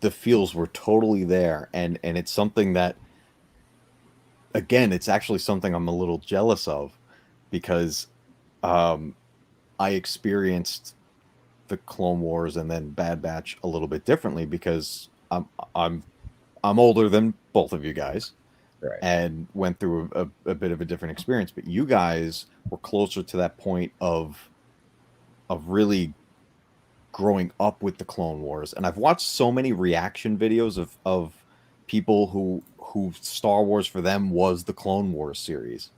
the feels were totally there, and it's something that, again, it's actually something I'm a little jealous of, because I experienced the Clone Wars and then Bad Batch a little bit differently, because I'm older than both of you guys, Right. and went through a bit of a different experience. But you guys were closer to that point of really growing up with the Clone Wars. And I've watched so many reaction videos of people who Star Wars for them was the Clone Wars series,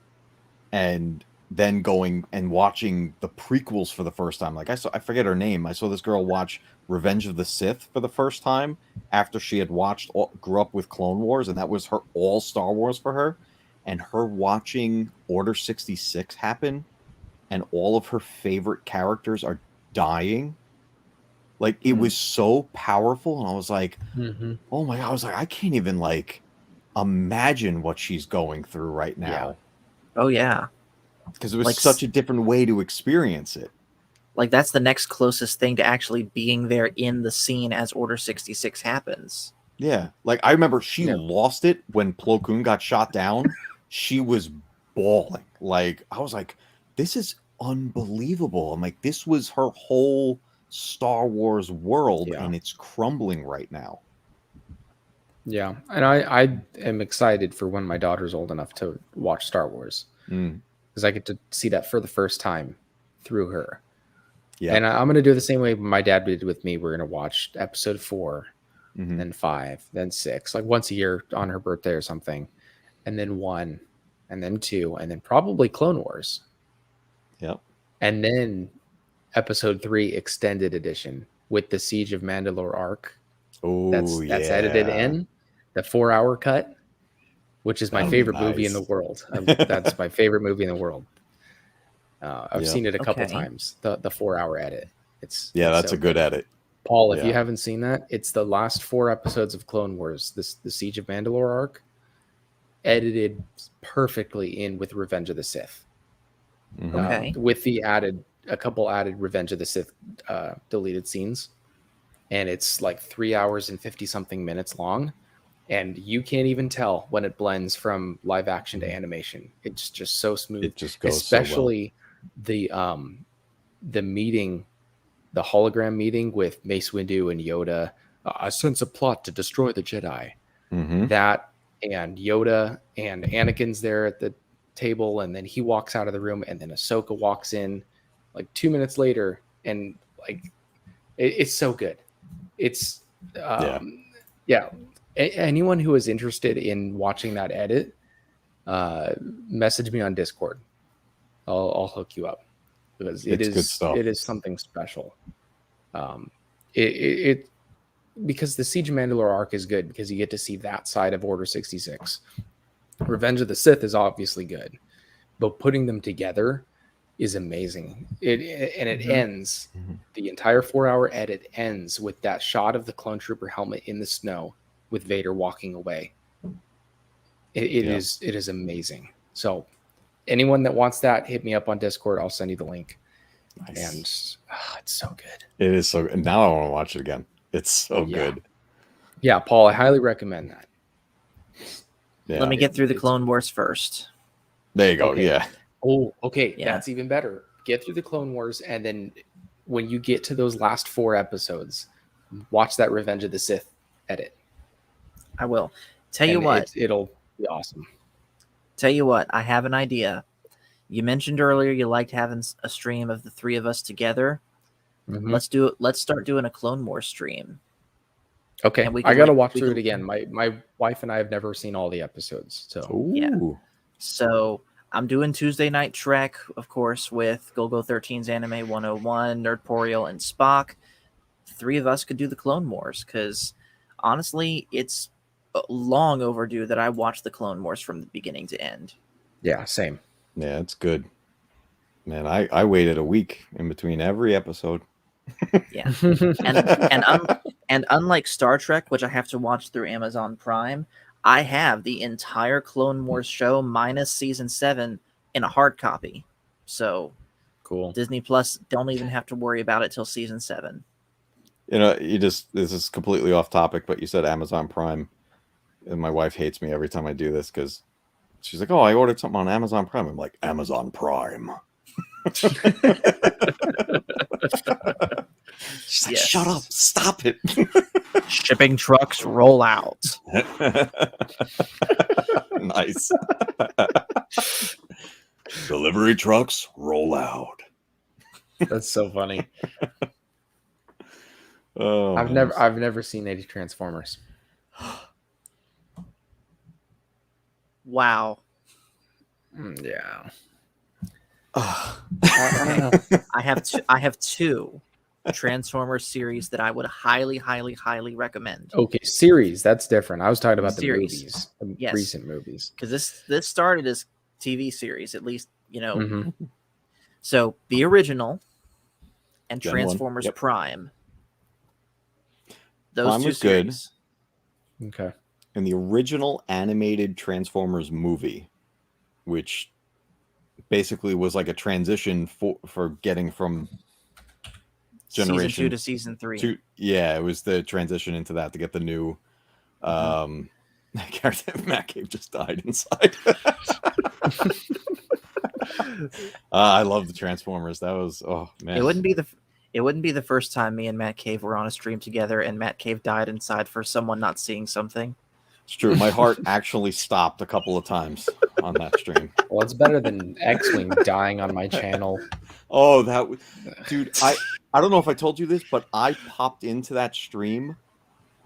and then going and watching the prequels for the first time. Like I forget her name. I saw this girl watch Revenge of the Sith for the first time after she had grew up with Clone Wars, and that was her all Star Wars for her. And her watching Order 66 happen, and all of her favorite characters are dying. Like, it was so powerful, and I was like, oh my God, I was like, I can't even imagine what she's going through right now. Yeah. Oh yeah. Because it was such a different way to experience it. Like, that's the next closest thing to actually being there in the scene as Order 66 happens. Yeah. Like, I remember she lost it when Plo Koon got shot down. She was bawling. Like, I was like, this is unbelievable. I'm like, this was her whole Star Wars world, and it's crumbling right now. Yeah. And I am excited for when my daughter's old enough to watch Star Wars. Because I get to see that for the first time through her. Yeah. And I'm going to do the same way my dad did with me. We're going to watch episode 4, then 5, then 6, like once a year on her birthday or something. And then 1, and then 2, and then probably Clone Wars. Yep. And then episode 3 extended edition with the Siege of Mandalore arc. Oh, that's edited in the 4-hour cut, which is my favorite movie in the world. That's my favorite movie in the world. I've seen it a couple times. The 4-hour edit. It's that's so a good edit. Paul, if you haven't seen that, it's the last 4 episodes of Clone Wars. The Siege of Mandalore arc. edited perfectly in with Revenge of the Sith. Mhm. Okay. With a couple added Revenge of the Sith deleted scenes, and it's like 3 hours and 50 something minutes long, and you can't even tell when it blends from live action to animation. It's just so smooth. It just goes so well. Especially the meeting, the hologram meeting with Mace Windu and Yoda. I sense a plot to destroy the Jedi. Mhm. That, and Yoda and Anakin's there at the table, and then he walks out of the room, and then Ahsoka walks in like 2 minutes later, and like it's so good. It's yeah. Anyone who is interested in watching that edit, message me on Discord. I'll hook you up, because It's good stuff. it is something special. It because the Siege of Mandalore arc is good because you get to see that side of Order 66. Revenge of the Sith is obviously good, but putting them together is amazing. It ends, the entire 4-hour edit ends with that shot of the clone trooper helmet in the snow with Vader walking away. It is amazing. So anyone that wants that, hit me up on Discord. I'll send you the link. Nice. And it's so good. It is so good. Now I want to watch it again. It's so good. Yeah, Paul, I highly recommend that. Yeah. Let me get through the Clone Wars first. There you go. Okay. Yeah. Oh, okay. Yeah. That's even better. Get through the Clone Wars, and then when you get to those last 4 episodes, watch that Revenge of the Sith edit. I will. Tell you what. It'll be awesome. Tell you what. I have an idea. You mentioned earlier you liked having a stream of the 3 of us together. Mhm. Let's do it. Let's start doing a Clone Wars stream. Okay, And we I can, got to like, watch we through can- it again. My wife and I have never seen all the episodes, so Ooh. Yeah. So I'm doing Tuesday Night Trek, of course, with Golgo 13's Anime 101, Nerdporial, and Spock. 3 of us could do the Clone Wars, because honestly, it's long overdue that I watch the Clone Wars from the beginning to end. yeah, same. Yeah, it's good. Man, I waited a week in between every episode. Yeah. And unlike Star Trek, which I have to watch through Amazon Prime, I have the entire Clone Wars show minus season 7 in a hard copy. So Cool. Disney Plus don't even have to worry about it till season 7. You know, this is completely off topic, but you said Amazon Prime, and my wife hates me every time I do this because she's like, "Oh, I ordered something on Amazon Prime." I'm like, "Amazon Prime." She's like, Yes. "Shut up! Stop it!" Shipping trucks roll out. Nice. Delivery trucks roll out. That's so funny. Oh, I've never seen any Transformers. Wow. Yeah. I have two Transformers series that I would highly, highly, highly recommend. Okay, series. That's different. I was talking about the Series. movies, the Yes. recent movies. Because this started as TV series, at least, Mhm. So the original and Gen 1, Transformers yep. Prime. Those Prime two was good. series. Okay. In the original animated Transformers movie, which basically was like a transition for getting from generation Season 2 to season 3. yeah, it was the transition into that to get the new Matt Cave just died inside. I love the Transformers. That was, oh man. It wouldn't be the first time me and Matt Cave were on a stream together and Matt Cave died inside for someone not seeing something. It's true. My heart actually stopped a couple of times on that stream. Well, it's better than X-Wing dying on my channel. Oh, that was, dude. I don't know if I told you this, but I popped into that stream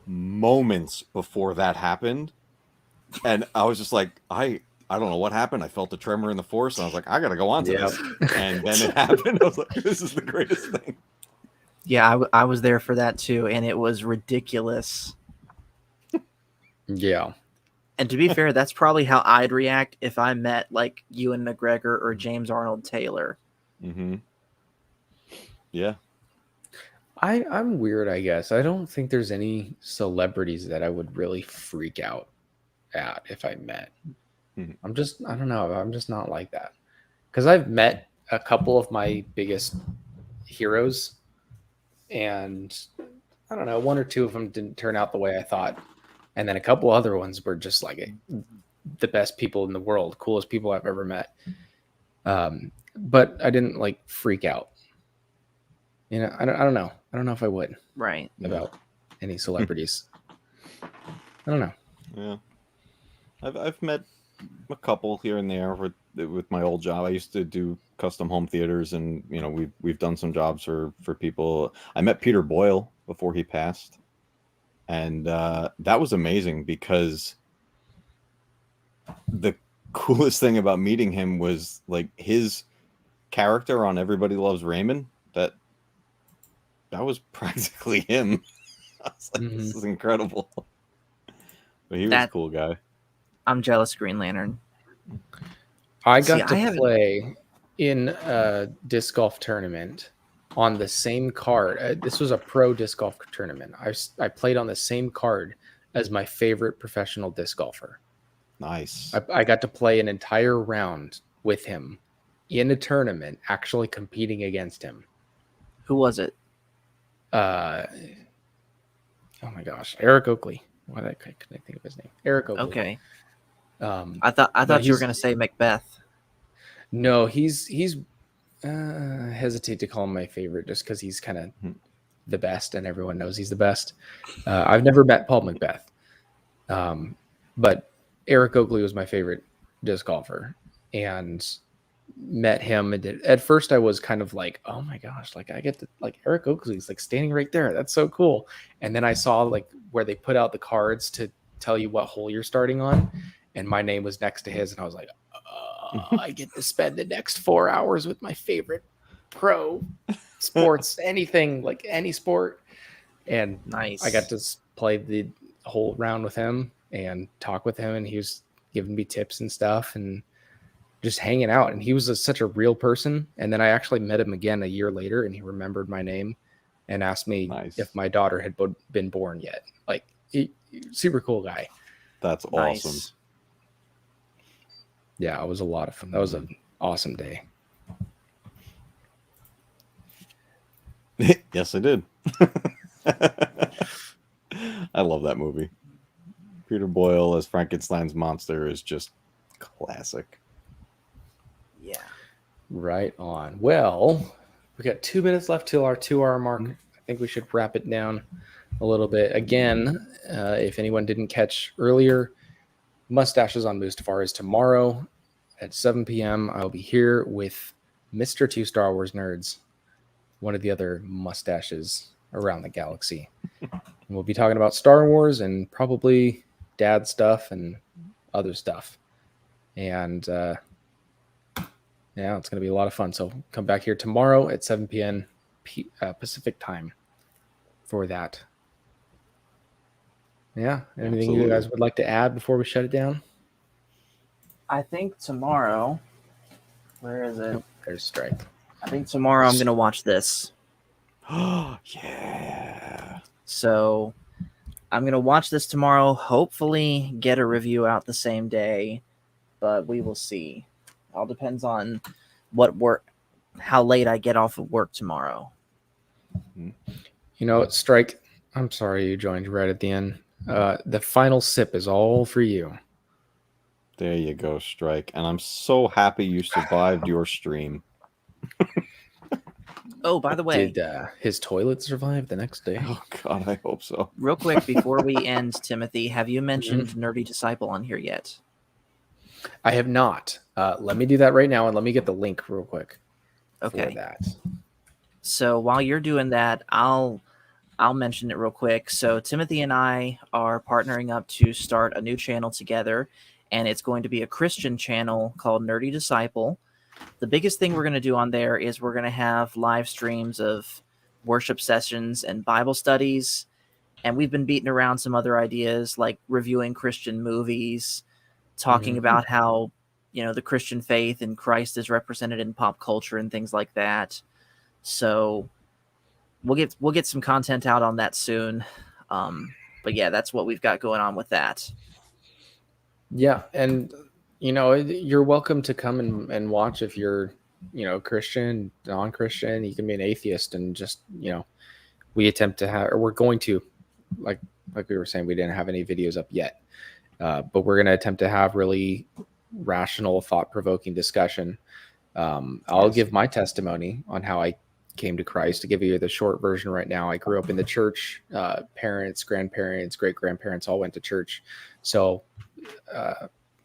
moments before that happened, and I was just like, I don't know what happened. I felt a tremor in the force, and I was like, I gotta go on to this. And then it happened. I was like, this is the greatest thing. Yeah, I was there for that too, and it was ridiculous. Yeah. And to be fair, that's probably how I'd react if I met like Ewan McGregor or James Arnold Taylor. Mm-hmm. Yeah. I'm weird, I guess. I don't think there's any celebrities that I would really freak out at if I met. I don't know. I'm just not like that. Because I've met a couple of my biggest heroes, and I don't know, one or two of them didn't turn out the way I thought. And then a couple other ones were just like the best people in the world, coolest people I've ever met. But I didn't like freak out. You know, I don't know. I don't know if I would Right. about any celebrities. I don't know. Yeah, I've met a couple here and there with my old job. I used to do custom home theaters, and you know we've done some jobs for people. I met Peter Boyle before he passed, and that was amazing because the coolest thing about meeting him was like his character on Everybody Loves Raymond. That was practically him. I was like, this is incredible. But he was a cool guy. I'm jealous, Green Lantern. I got to play in a disc golf tournament on the same card. This was a pro disc golf tournament. I played on the same card as my favorite professional disc golfer. Nice. I got to play an entire round with him in a tournament, actually competing against him. Who was it? Oh my gosh, Eric Oakley. Why couldn't I think of his name? Eric Oakley. Okay. I thought you were going to say Macbeth. No, he's hesitate to call him my favorite just because he's kind of the best, and everyone knows he's the best. I've never met Paul Macbeth, but Eric Oakley was my favorite disc golfer, and met him. And at first, I was kind of like, "Oh my gosh!" Like I get to like Eric Oakley's like standing right there. That's so cool. And then I saw like where they put out the cards to tell you what hole you're starting on, and my name was next to his, and I was like, I get to spend the next 4 hours with my favorite pro sports, anything, like any sport. And nice. I got to play the whole round with him and talk with him, and he was giving me tips and stuff and just hanging out. And he was such a real person. And then I actually met him again a year later, and he remembered my name and asked me if my daughter had been born yet. Like, super cool guy. That's awesome. Yeah, it was a lot of fun. That was an awesome day. Yes, I did. I love that movie. Peter Boyle as Frankenstein's monster is just classic. Yeah. Right on. Well, we got 2 minutes left till our 2-hour mark. I think we should wrap it down a little bit. Again, if anyone didn't catch earlier, Mustaches on Mustafar is tomorrow at 7 p.m. I'll be here with Mr. 2 Star Wars Nerds, one of the other mustaches around the galaxy. And we'll be talking about Star Wars and probably dad stuff and other stuff. And yeah, it's going to be a lot of fun. So come back here tomorrow at 7 p.m. Pacific time for that. Yeah. Anything you guys would like to add before we shut it down? I think tomorrow, where is it? Oh, there's Strike. I think tomorrow I'm going to watch this. Oh, yeah. So I'm going to watch this tomorrow, hopefully get a review out the same day, but we will see. All depends on how late I get off of work tomorrow. You know, Strike, I'm sorry you joined right at the end. The final sip is all for you. There you go, Strike. And I'm so happy you survived your stream. Oh, by the way. Did his toilet survive the next day? Oh, God, I hope so. Real quick, before we end, Timothy, have you mentioned Nerdy Disciple on here yet? I have not. Let me do that right now, and let me get the link real quick. Okay. For that. So while you're doing that, I'll mention it real quick. So Timothy and I are partnering up to start a new channel together, and it's going to be a Christian channel called Nerdy Disciple. The biggest thing we're going to do on there is we're going to have live streams of worship sessions and Bible studies. And we've been beating around some other ideas like reviewing Christian movies, talking about how, the Christian faith and Christ is represented in pop culture and things like that. So we'll get some content out on that soon. But yeah, that's what we've got going on with that. Yeah, and You're welcome to come and watch if you're, Christian, non-Christian. You can be an atheist and just, we attempt to have, or we're going to, like we were saying, we didn't have any videos up yet, but we're going to attempt to have really rational, thought-provoking discussion. I'll give my testimony on how I came to Christ. To give you the short version right now, I grew up in the church. Parents, grandparents, great-grandparents all went to church. So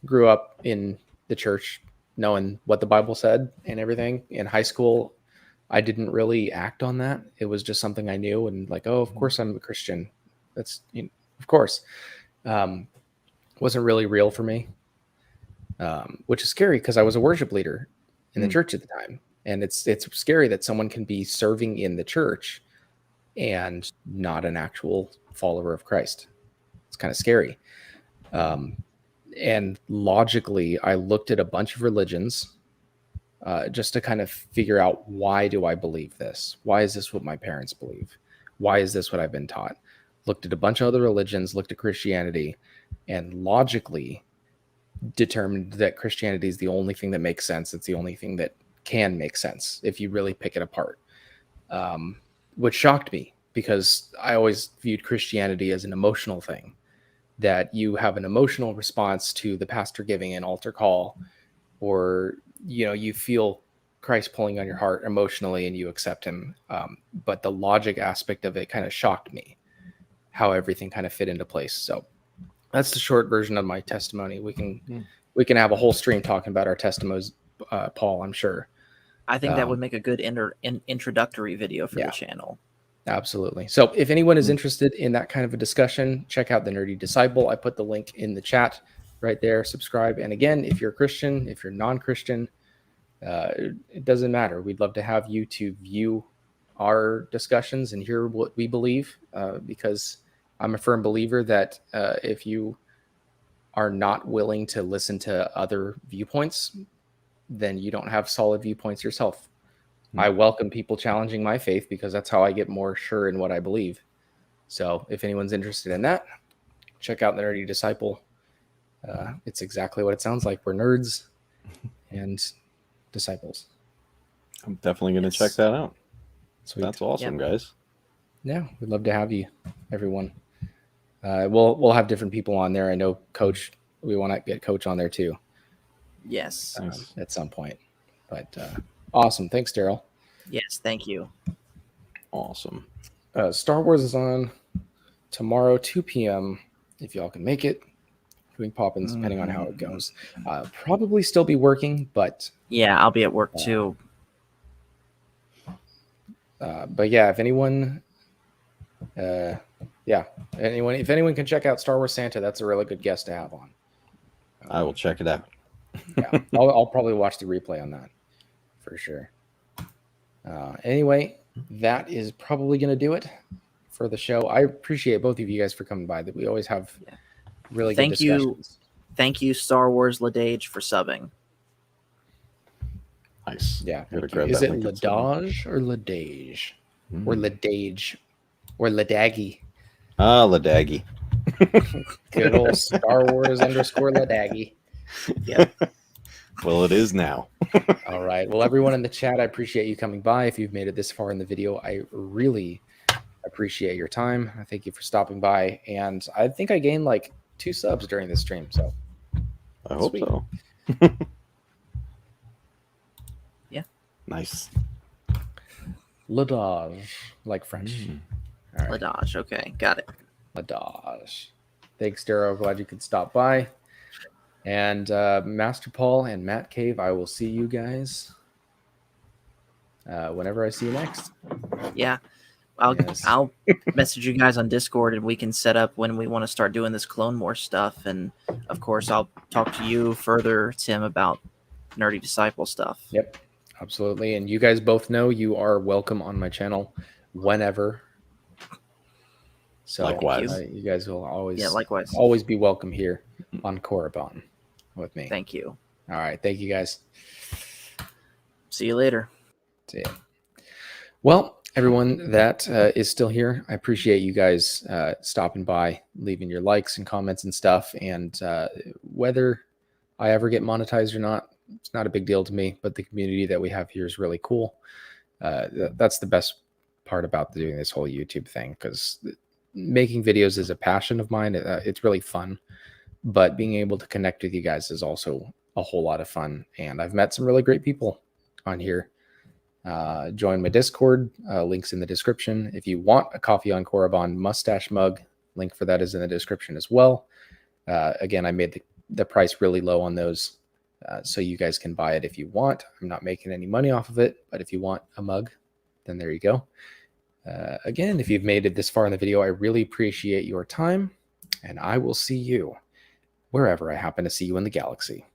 grew up in the church knowing what the Bible said and everything. In high school, I didn't really act on that. It was just something I knew and like, oh, of course I'm a Christian. That's, of course. Wasn't really real for me, which is scary because I was a worship leader in the church at the time. And it's scary that someone can be serving in the church and not an actual follower of Christ. It's kind of scary. And logically, I looked at a bunch of religions just to kind of figure out, why do I believe this? Why is this what my parents believe? Why is this what I've been taught? Looked at a bunch of other religions, looked at Christianity, and logically determined that Christianity is the only thing that makes sense. It's the only thing that can make sense if you really pick it apart, which shocked me because I always viewed Christianity as an emotional thing, that you have an emotional response to the pastor giving an altar call, or you feel Christ pulling on your heart emotionally and you accept him. But the logic aspect of it kind of shocked me, how everything kind of fit into place. So that's the short version of my testimony. We can have a whole stream talking about our testimonies, Paul, I'm sure. I think that would make a good introductory video for the channel. Absolutely. So if anyone is interested in that kind of a discussion, check out the Nerdy Disciple. I put the link in the chat right there. Subscribe. And again, if you're a Christian, if you're non-Christian, it doesn't matter. We'd love to have you to view our discussions and hear what we believe, because I'm a firm believer that if you are not willing to listen to other viewpoints, then you don't have solid viewpoints yourself. I welcome people challenging my faith because that's how I get more sure in what I believe. So if anyone's interested in that, check out the Nerdy Disciple. It's exactly what it sounds like. We're nerds and disciples. I'm definitely going to check that out. Sweet. That's awesome, guys. Yeah, we'd love to have you, everyone. We'll have different people on there. I know Coach. We want to get Coach on there too. Yes. At some point. But awesome. Thanks, Daryl. Yes, thank you. Awesome. Star Wars is on tomorrow, 2 p.m. If y'all can make it. Doing pop-ins, depending on how it goes. Probably still be working, but... Yeah, I'll be at work too. But yeah, if anyone... if anyone can check out Star Wars Santa, that's a really good guest to have on. I will check it out. Yeah, I'll probably watch the replay on that for sure. Anyway, that is probably going to do it for the show. I appreciate both of you guys for coming by. That we always have really good discussions. Thank you, Star Wars Ladage, for subbing. Nice. Yeah. Is it Ladage or Ladage? Or Ladage? Or Ladaggy? Ladaggy. Good old Star Wars _Ladaggy. Yep. Well, it is now. All right. Well, everyone in the chat, I appreciate you coming by. If you've made it this far in the video, I really appreciate your time. I thank you for stopping by. And I think I gained like 2 subs during this stream. So I hope so. Yeah. Nice. Ladage, like French. All right. Ladage. Okay. Got it. Ladage. Thanks, Daryl. Glad you could stop by. And Master Paul and Matt Cave, I will see you guys whenever I see you next. Yeah. I'll message you guys on Discord and we can set up when we want to start doing this Clone Wars stuff. And of course, I'll talk to you further, Tim, about Nerdy Disciple stuff. Yep, absolutely. And you guys both know you are welcome on my channel whenever. So likewise, you guys will likewise always be welcome here on Korriban with me. Thank you. All right, thank you guys. See you later. See ya. Well, everyone that is still here, I appreciate you guys stopping by, leaving your likes and comments and stuff. And whether I ever get monetized or not, it's not a big deal to me, but the community that we have here is really cool. That's the best part about doing this whole YouTube thing, because making videos is a passion of mine. It's really fun, but being able to connect with you guys is also a whole lot of fun. And I've met some really great people on here. Join my Discord, links in the description. If you want a Coffee on Korriban mustache mug, link for that is in the description as well. Again, I made the price really low on those, so you guys can buy it if you want. I'm not making any money off of it, but if you want a mug, then there you go. Again, if you've made it this far in the video, I really appreciate your time, and I will see you wherever I happen to see you in the galaxy.